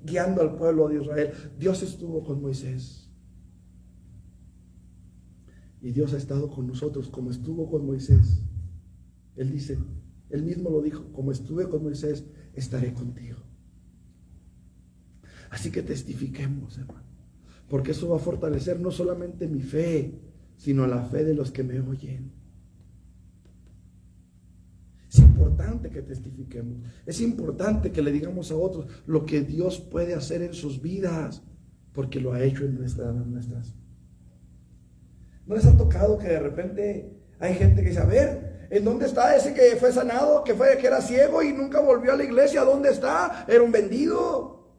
guiando al pueblo de Israel. Dios estuvo con Moisés. Y Dios ha estado con nosotros como estuvo con Moisés. Él dice, él mismo lo dijo, como estuve con Moisés, estaré contigo. Así que testifiquemos, hermano, porque eso va a fortalecer no solamente mi fe, sino la fe de los que me oyen. Es importante que testifiquemos. Es importante que le digamos a otros lo que Dios puede hacer en sus vidas, porque lo ha hecho en nuestras. ¿No les ha tocado que de repente hay gente que dice, a ver, ¿en dónde está ese que fue sanado, que era ciego y nunca volvió a la iglesia? ¿Dónde está? Era un vendido.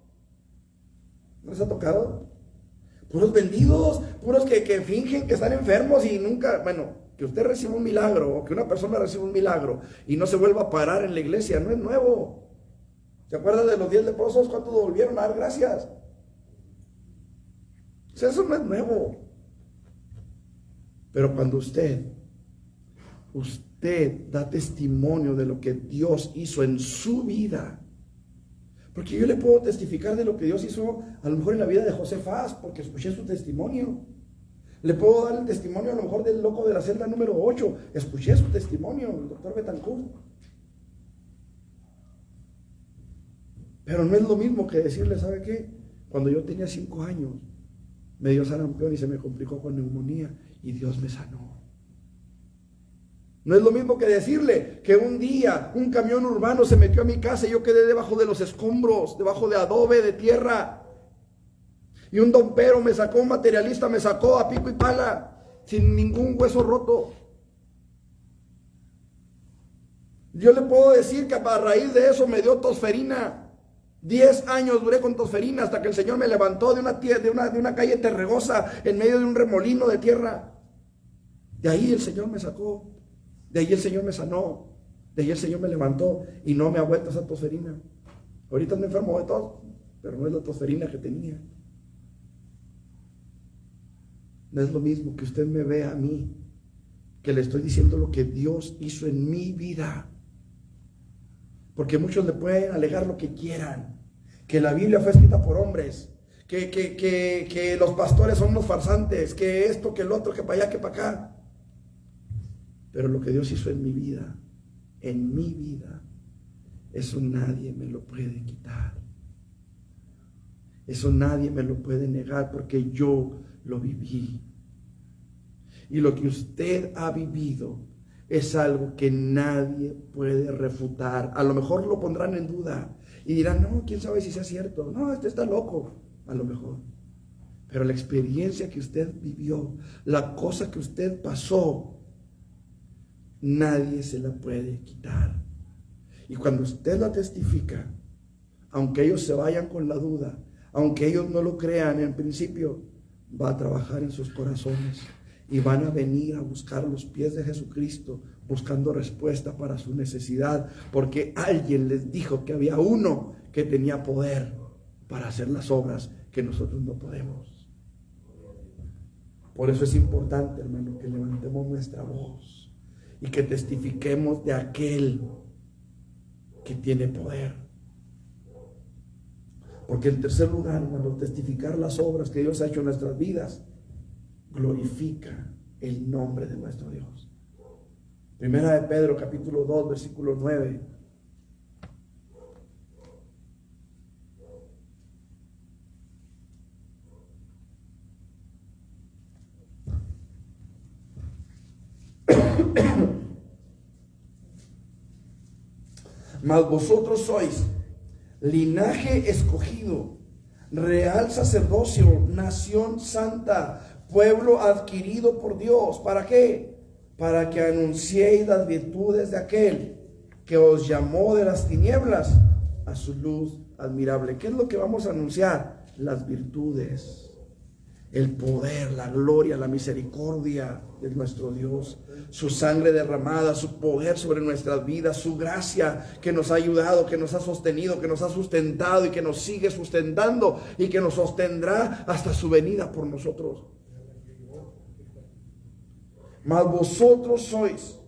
¿No les ha tocado? Puros vendidos, puros que fingen que están enfermos y nunca, bueno, que usted reciba un milagro o que una persona reciba un milagro y no se vuelva a parar en la iglesia, no es nuevo. ¿Se acuerdan de los 10 leprosos? ¿Cuántos volvieron a dar gracias? O sea, eso no es nuevo. Pero cuando usted da testimonio de lo que Dios hizo en su vida, porque yo le puedo testificar de lo que Dios hizo a lo mejor en la vida de Josefás, porque escuché su testimonio. Le puedo dar el testimonio a lo mejor del loco de la celda número 8, escuché su testimonio, el doctor Betancourt. Pero no es lo mismo que decirle, ¿sabe qué? Cuando yo tenía 5 años, me dio sarampión y se me complicó con neumonía y Dios me sanó. No es lo mismo que decirle que un día un camión urbano se metió a mi casa y yo quedé debajo de los escombros, debajo de adobe, de tierra. Y un dompero me sacó, un materialista me sacó a pico y pala, sin ningún hueso roto. Yo le puedo decir que a raíz de eso me dio tosferina. 10 años duré con tosferina hasta que el Señor me levantó de una calle terregosa en medio de un remolino de tierra. De ahí el Señor me sacó. De ahí el Señor me sanó. De ahí el Señor me levantó y no me ha vuelto esa tosferina. Ahorita me enfermo de todo, pero no es la tosferina que tenía. No es lo mismo que usted me vea a mí, que le estoy diciendo lo que Dios hizo en mi vida. Porque muchos le pueden alegar lo que quieran, que la Biblia fue escrita por hombres, que los pastores son unos farsantes, que esto, que el otro, que para allá, que para acá. Pero lo que Dios hizo en mi vida, eso nadie me lo puede quitar. Eso nadie me lo puede negar porque yo lo viví. Y lo que usted ha vivido es algo que nadie puede refutar. A lo mejor lo pondrán en duda y dirán, no, quién sabe si sea cierto. No, este está loco, a lo mejor. Pero la experiencia que usted vivió, la cosa que usted pasó, nadie se la puede quitar. Y cuando usted la testifica, aunque ellos se vayan con la duda, aunque ellos no lo crean en principio, va a trabajar en sus corazones y van a venir a buscar los pies de Jesucristo, buscando respuesta para su necesidad, porque alguien les dijo que había uno que tenía poder para hacer las obras que nosotros no podemos. Por eso es importante, hermano, que levantemos nuestra voz y que testifiquemos de aquel que tiene poder. Porque en tercer lugar, hermano, testificar las obras que Dios ha hecho en nuestras vidas glorifica el nombre de nuestro Dios. Primera de Pedro, capítulo 2, versículo 9. Mas vosotros sois linaje escogido, real sacerdocio, nación santa, pueblo adquirido por Dios. ¿Para qué? Para que anunciéis las virtudes de aquel que os llamó de las tinieblas a su luz admirable. ¿Qué es lo que vamos a anunciar? Las virtudes, el poder, la gloria, la misericordia de nuestro Dios, su sangre derramada, su poder sobre nuestras vidas, su gracia que nos ha ayudado, que nos ha sostenido, que nos ha sustentado y que nos sigue sustentando y que nos sostendrá hasta su venida por nosotros. Mas vosotros sois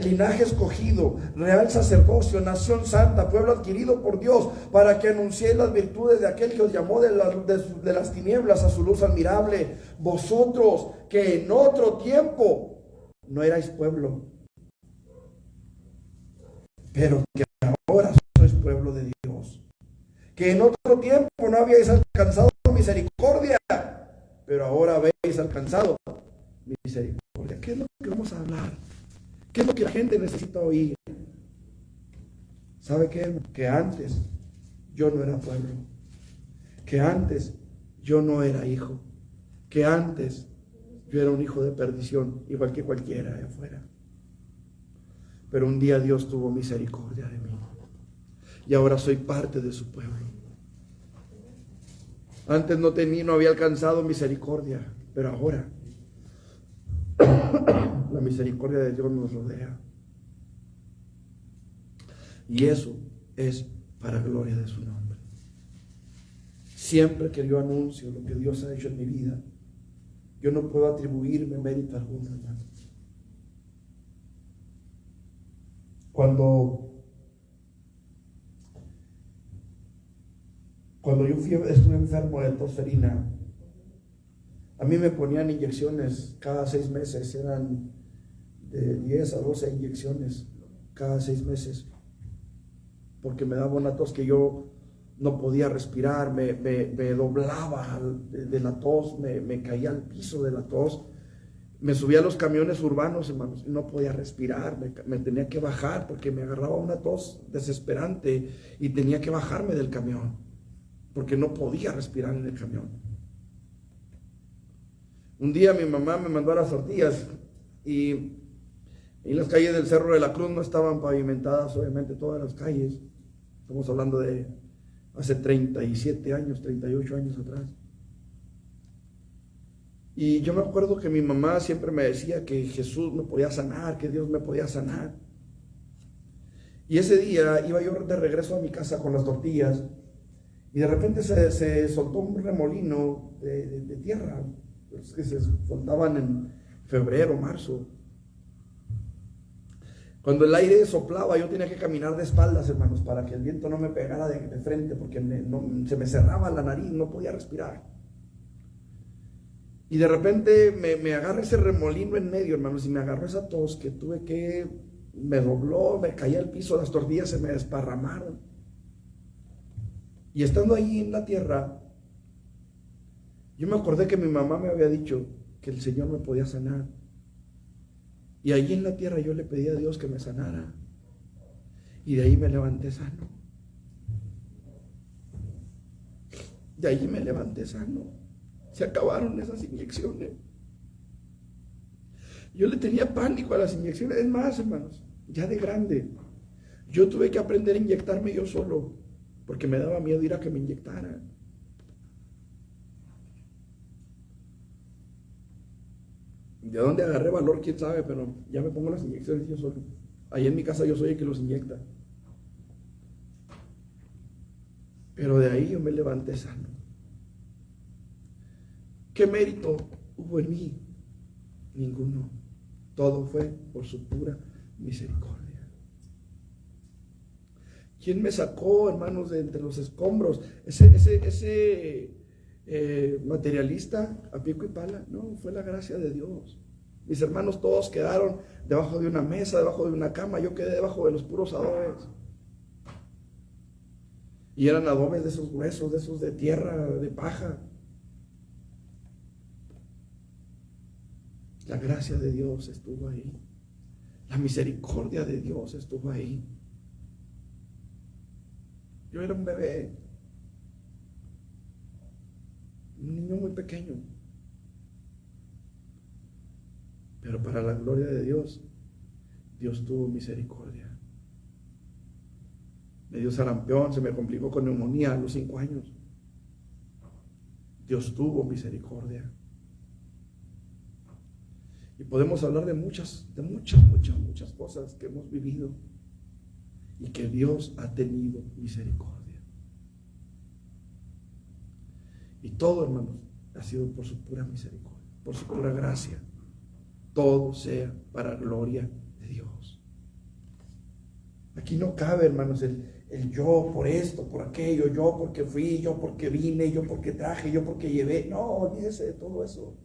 linaje escogido, real sacerdocio, nación santa, pueblo adquirido por Dios, para que anunciéis las virtudes de aquel que os llamó de las tinieblas a su luz admirable. Vosotros que en otro tiempo no erais pueblo, pero que ahora sois pueblo de Dios, que en otro tiempo no habíais alcanzado misericordia, pero ahora habéis alcanzado misericordia. ¿Qué es lo que vamos a hablar? ¿Qué es lo que la gente necesita oír? ¿Sabe qué? Que antes yo no era pueblo, que antes yo no era hijo, que antes yo era un hijo de perdición, igual que cualquiera de afuera. Pero un día Dios tuvo misericordia de mí y ahora soy parte de su pueblo. Antes no había alcanzado misericordia, pero ahora la misericordia de Dios nos rodea. Y eso es para gloria de su nombre. Siempre que yo anuncio lo que Dios ha hecho en mi vida, yo no puedo atribuirme mérito alguno, hermano. Cuando yo estuve enfermo de tos ferina, a mí me ponían inyecciones cada 6 meses, eran de 10 a 12 inyecciones cada 6 meses, porque me daba una tos que yo no podía respirar, me doblaba de la tos, me caía al piso de la tos, me subía a los camiones urbanos, hermanos, y no podía respirar, me tenía que bajar porque me agarraba una tos desesperante y tenía que bajarme del camión, porque no podía respirar en el camión. Un día mi mamá me mandó a las tortillas y las calles del Cerro de la Cruz no estaban pavimentadas, obviamente todas las calles. Estamos hablando de hace 37 años, 38 años atrás. Y yo me acuerdo que mi mamá siempre me decía que Jesús me podía sanar, que Dios me podía sanar. Y ese día iba yo de regreso a mi casa con las tortillas y de repente se soltó un remolino de tierra, que se soltaban en febrero, marzo. Cuando el aire soplaba, yo tenía que caminar de espaldas, hermanos, para que el viento no me pegara de frente, porque se me cerraba la nariz, no podía respirar. Y de repente me agarra ese remolino en medio, hermanos, y me agarró esa tos que me dobló, me caí al piso, las tortillas se me desparramaron. Y estando ahí en la tierra, yo me acordé que mi mamá me había dicho que el Señor me podía sanar. Y allí en la tierra yo le pedí a Dios que me sanara. Y de ahí me levanté sano. De allí me levanté sano. Se acabaron esas inyecciones. Yo le tenía pánico a las inyecciones. Es más, hermanos, ya de grande, yo tuve que aprender a inyectarme yo solo, porque me daba miedo ir a que me inyectaran. ¿De dónde agarré valor? Quién sabe, pero ya me pongo las inyecciones yo solo. Ahí en mi casa yo soy el que los inyecta. Pero de ahí yo me levanté sano. ¿Qué mérito hubo en mí? Ninguno. Todo fue por su pura misericordia. ¿Quién me sacó, hermanos, de entre los escombros? Ese materialista a pico y pala. No, fue la gracia de Dios. Mis hermanos todos quedaron debajo de una mesa, debajo de una cama. Yo quedé debajo de los puros adobes. Y eran adobes de esos gruesos, de esos de tierra, de paja. La gracia de Dios estuvo ahí. La misericordia de Dios estuvo ahí. Yo era un bebé, un niño muy pequeño, pero para la gloria de Dios, Dios tuvo misericordia. Me dio sarampión, se me complicó con neumonía a los 5 años. Dios tuvo misericordia. Y podemos hablar de muchas cosas que hemos vivido y que Dios ha tenido misericordia. Y todo, hermanos, ha sido por su pura misericordia, por su pura gracia. Todo sea para gloria de Dios. Aquí no cabe, hermanos, el yo por esto, por aquello, yo porque fui, yo porque vine, yo porque traje, yo porque llevé. No, olvídese de todo eso.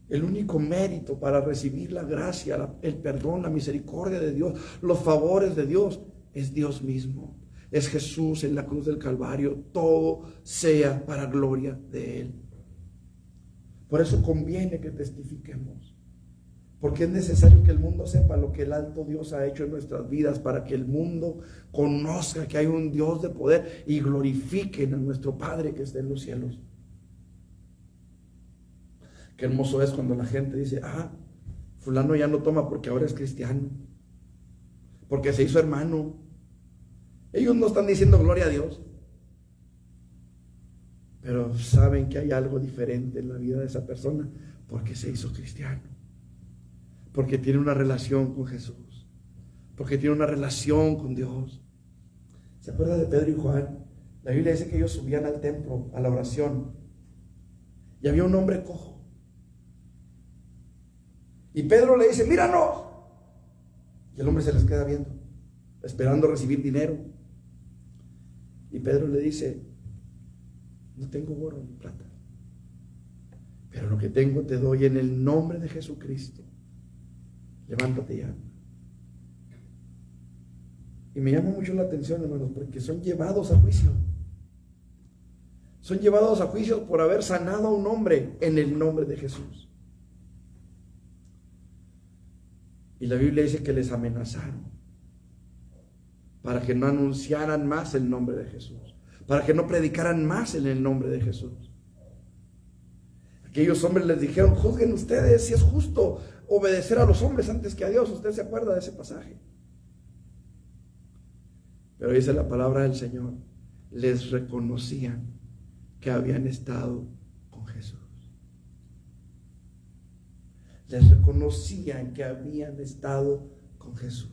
El único mérito para recibir la gracia, el perdón, la misericordia de Dios, los favores de Dios, es Dios mismo. Es Jesús en la cruz del Calvario. Todo sea para gloria de Él. Por eso conviene que testifiquemos. Porque es necesario que el mundo sepa lo que el alto Dios ha hecho en nuestras vidas, para que el mundo conozca que hay un Dios de poder y glorifiquen a nuestro Padre que está en los cielos. Qué hermoso es cuando la gente dice: fulano ya no toma porque ahora es cristiano, porque se hizo hermano. Ellos no están diciendo gloria a Dios, pero saben que hay algo diferente en la vida de esa persona porque se hizo cristiano, porque tiene una relación con Jesús, porque tiene una relación con Dios. ¿Se acuerda de Pedro y Juan? La Biblia dice que ellos subían al templo a la oración y había un hombre cojo. Y Pedro le dice: míranos. Y el hombre se les queda viendo, esperando recibir dinero. Y Pedro le dice: no tengo oro ni plata, pero lo que tengo te doy en el nombre de Jesucristo. Levántate y anda. Y me llama mucho la atención, hermanos, porque son llevados a juicio. Son llevados a juicio por haber sanado a un hombre en el nombre de Jesús. Y la Biblia dice que les amenazaron para que no anunciaran más el nombre de Jesús, para que no predicaran más en el nombre de Jesús. Aquellos hombres les dijeron: juzguen ustedes si es justo obedecer a los hombres antes que a Dios. ¿Usted se acuerda de ese pasaje? Pero dice la palabra del Señor: les reconocían que habían estado con Jesús. Les reconocían que habían estado con Jesús.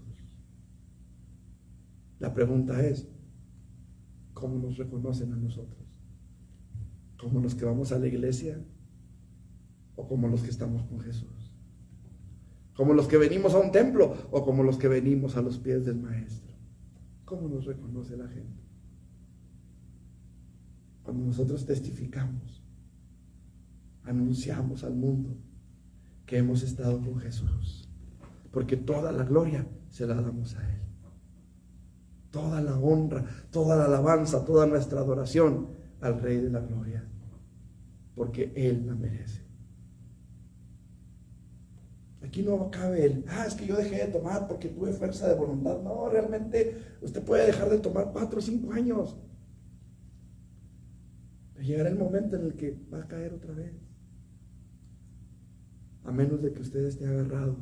La pregunta es: ¿cómo nos reconocen a nosotros? ¿Como los que vamos a la iglesia o como los que estamos con Jesús? ¿Como los que venimos a un templo o como los que venimos a los pies del Maestro? ¿Cómo nos reconoce la gente? Cuando nosotros testificamos, anunciamos al mundo que hemos estado con Jesús, porque toda la gloria se la damos a Él. Toda la honra, toda la alabanza, toda nuestra adoración al Rey de la Gloria, porque Él la merece. Aquí no cabe es que yo dejé de tomar porque tuve fuerza de voluntad. No, realmente usted puede dejar de tomar 4 o 5 años, pero llegará el momento en el que va a caer otra vez, a menos de que usted esté agarrado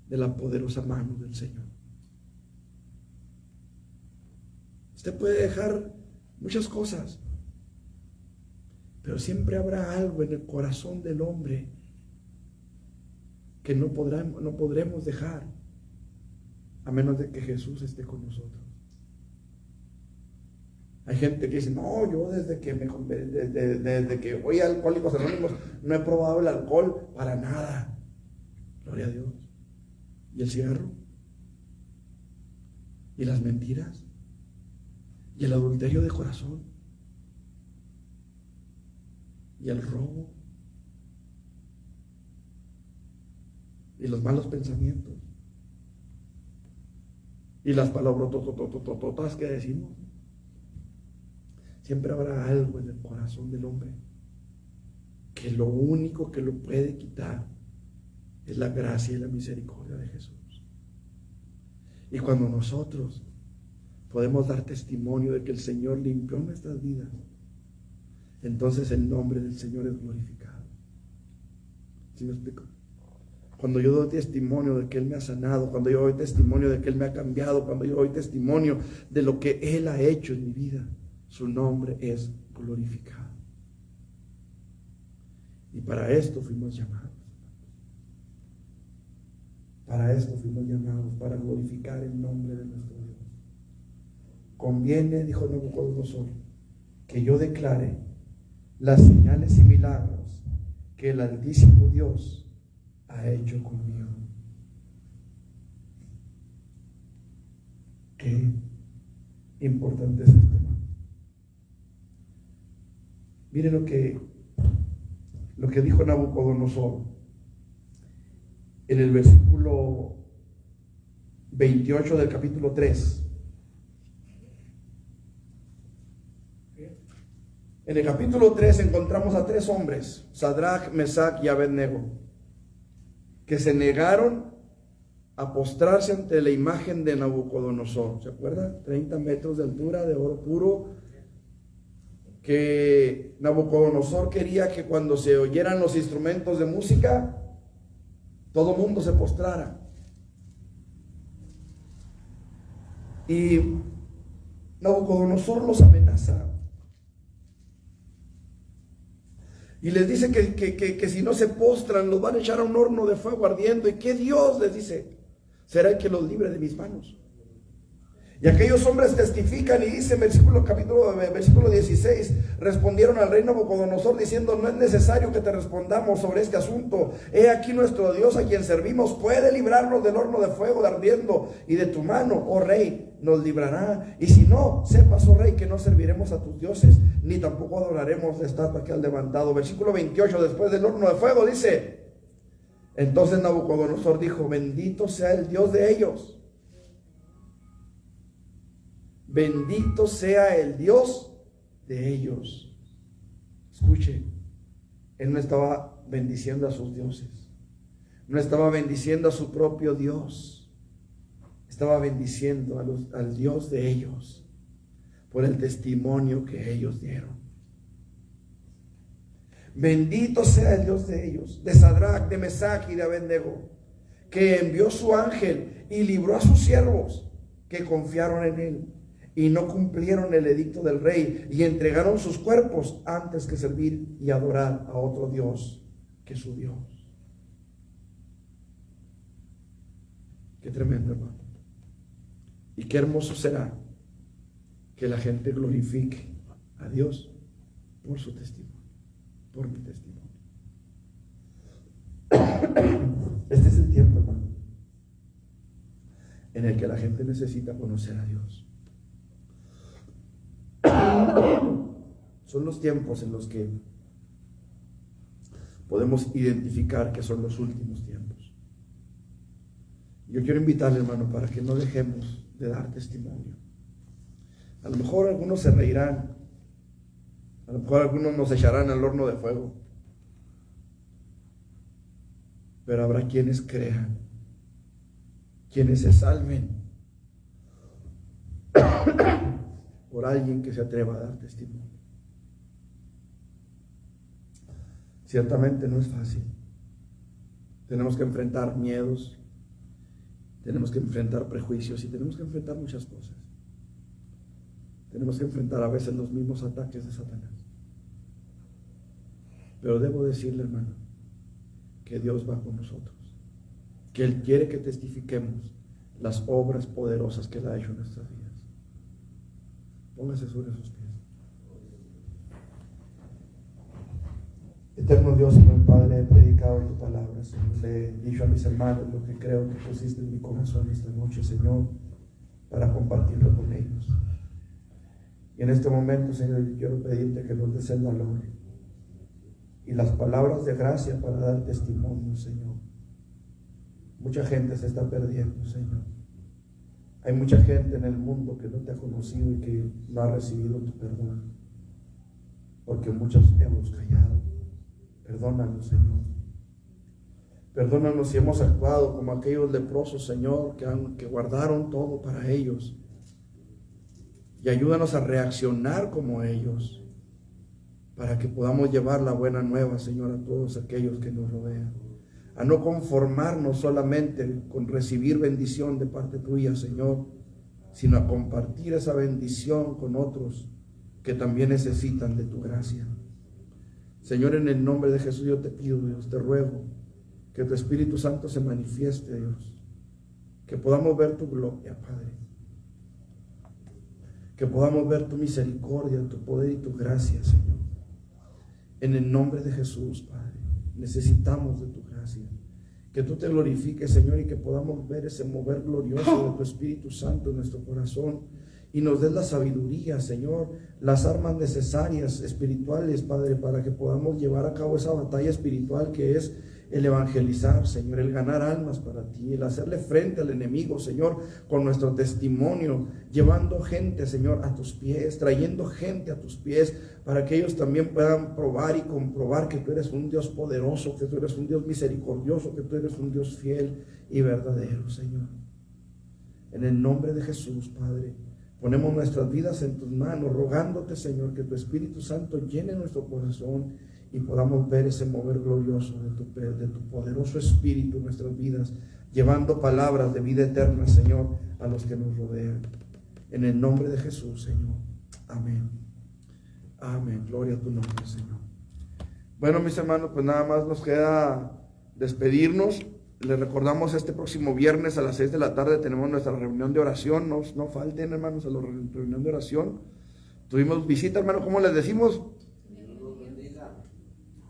de la poderosa mano del Señor. Usted puede dejar muchas cosas, pero siempre habrá algo en el corazón del hombre que no podremos dejar, a menos de que Jesús esté con nosotros. Hay gente que dice: no, yo desde que voy a Alcohólicos Anónimos no he probado el alcohol para nada. Gloria a Dios. ¿Y el cigarro? ¿Y las mentiras? ¿Y el adulterio de corazón? ¿Y el robo? ¿Y los malos pensamientos? ¿Y las palabrototototototas que decimos? Siempre habrá algo en el corazón del hombre que lo único que lo puede quitar es la gracia y la misericordia de Jesús. Y cuando nosotros podemos dar testimonio de que el Señor limpió nuestras vidas, entonces el nombre del Señor es glorificado. ¿Sí me explico? Cuando yo doy testimonio de que Él me ha sanado, cuando yo doy testimonio de que Él me ha cambiado, cuando yo doy testimonio de lo que Él ha hecho en mi vida, su nombre es glorificado. Y para esto fuimos llamados. Para esto fuimos llamados, para glorificar el nombre de nuestro Dios. Conviene, dijo Nabucodonosor, que yo declare las señales y milagros que el Altísimo Dios ha hecho conmigo. Qué importante es esto, hermano. Miren lo que dijo Nabucodonosor en el versículo 28 del capítulo 3. En el capítulo 3 encontramos a 3 hombres, Sadrach, Mesach y Abednego, que se negaron a postrarse ante la imagen de Nabucodonosor. ¿Se acuerdan? 30 metros de altura, de oro puro, que Nabucodonosor quería que cuando se oyeran los instrumentos de música, todo el mundo se postrara. Y Nabucodonosor los amenaza. Y les dice que si no se postran, los van a echar a un horno de fuego ardiendo. ¿Y qué Dios, les dice, será el que los libre de mis manos? Y aquellos hombres testifican y dicen, versículo 16, respondieron al rey Nabucodonosor diciendo: no es necesario que te respondamos sobre este asunto. He aquí nuestro Dios a quien servimos puede librarnos del horno de fuego ardiendo, y de tu mano, oh rey, nos librará. Y si no, sepas, oh rey, que no serviremos a tus dioses, ni tampoco adoraremos la estatua que has levantado. Versículo 28, después del horno de fuego, dice: entonces Nabucodonosor dijo: bendito sea el Dios de ellos. Bendito sea el Dios de ellos. Escuche, él no estaba bendiciendo a sus dioses, no estaba bendiciendo a su propio Dios, estaba bendiciendo al Dios de ellos por el testimonio que ellos dieron. Bendito sea el Dios de ellos, de Sadrach, de Mesach y de Abednego, que envió su ángel y libró a sus siervos que confiaron en él y no cumplieron el edicto del rey, y entregaron sus cuerpos antes que servir y adorar a otro Dios que su Dios. Qué tremendo, hermano. Y qué hermoso será que la gente glorifique a Dios por su testimonio, por mi testimonio. Este es el tiempo, hermano, en el que la gente necesita conocer a Dios. Son los tiempos en los que podemos identificar que son los últimos tiempos. Yo quiero invitarle, hermano, para que no dejemos de dar testimonio. A lo mejor algunos se reirán, a lo mejor algunos nos echarán al horno de fuego, pero habrá quienes crean, quienes se salven por alguien que se atreva a dar testimonio. Ciertamente no es fácil. Tenemos que enfrentar miedos, tenemos que enfrentar prejuicios y tenemos que enfrentar muchas cosas. Tenemos que enfrentar a veces los mismos ataques de Satanás. Pero debo decirle, hermano, que Dios va con nosotros, que Él quiere que testifiquemos las obras poderosas que Él ha hecho en nuestras vidas. Póngase sobre sus pies. Eterno Dios y buen Padre, he predicado tu palabra, Señor. Le he dicho a mis hermanos lo que creo que pusiste en mi corazón esta noche, Señor, para compartirlo con ellos. Y en este momento, Señor, yo quiero pedirte que nos des el valor y las palabras de gracia para dar testimonio, Señor. Mucha gente se está perdiendo, Señor. Hay mucha gente en el mundo que no te ha conocido y que no ha recibido tu perdón, porque muchos hemos callado. Perdónanos, Señor. Perdónanos si hemos actuado como aquellos leprosos, Señor, que guardaron todo para ellos. Y ayúdanos a reaccionar como ellos, para que podamos llevar la buena nueva, Señor, a todos aquellos que nos rodean. a no conformarnos solamente con recibir bendición de parte tuya, Señor, sino a compartir esa bendición con otros que también necesitan de tu gracia. Señor, en el nombre de Jesús yo te pido, Dios, te ruego que tu Espíritu Santo se manifieste, Dios, que podamos ver tu gloria, Padre, que podamos ver tu misericordia, tu poder y tu gracia, Señor. En el nombre de Jesús, Padre, necesitamos de tu gracia. Que tú te glorifiques, Señor, y que podamos ver ese mover glorioso de tu Espíritu Santo en nuestro corazón y nos des la sabiduría, Señor, las armas necesarias espirituales, Padre, para que podamos llevar a cabo esa batalla espiritual que es el evangelizar, Señor, el ganar almas para ti, el hacerle frente al enemigo, Señor, con nuestro testimonio, llevando gente, Señor, a tus pies, trayendo gente a tus pies, para que ellos también puedan probar y comprobar que tú eres un Dios poderoso, que tú eres un Dios misericordioso, que tú eres un Dios fiel y verdadero, Señor. En el nombre de Jesús, Padre, ponemos nuestras vidas en tus manos, rogándote, Señor, que tu Espíritu Santo llene nuestro corazón y podamos ver ese mover glorioso de tu poderoso Espíritu en nuestras vidas, llevando palabras de vida eterna, Señor, a los que nos rodean. En el nombre de Jesús, Señor. Amén. Amén. Gloria a tu nombre, Señor. Bueno, mis hermanos, pues nada más nos queda despedirnos. Les recordamos este próximo viernes a las 6 de la tarde tenemos nuestra reunión de oración. No falten, hermanos, a la reunión de oración. Tuvimos visita, hermano, ¿cómo les decimos?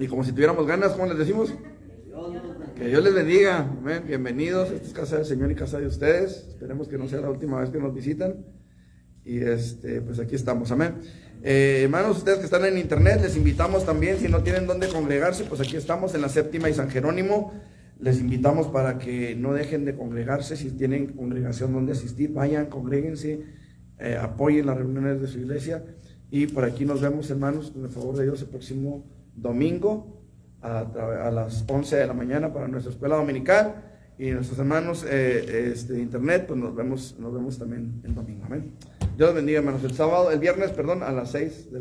Y como si tuviéramos ganas, ¿cómo les decimos? Que Dios les bendiga. Amén. Bienvenidos. Esta es casa del Señor y casa de ustedes. Esperemos que no sea la última vez que nos visitan. Y pues aquí estamos. Amén. Hermanos, ustedes que están en internet, les invitamos también, si no tienen dónde congregarse, pues aquí estamos en la Séptima y San Jerónimo. Les invitamos para que no dejen de congregarse. Si tienen congregación donde asistir, vayan, congréguense, apoyen las reuniones de su iglesia. Y por aquí nos vemos, hermanos, con el favor de Dios, el próximo domingo a las 11 de la mañana para nuestra escuela dominical. Y nuestros hermanos de internet, pues nos vemos también el domingo. Amén. Dios los bendiga, hermanos. El viernes, a las 6 de la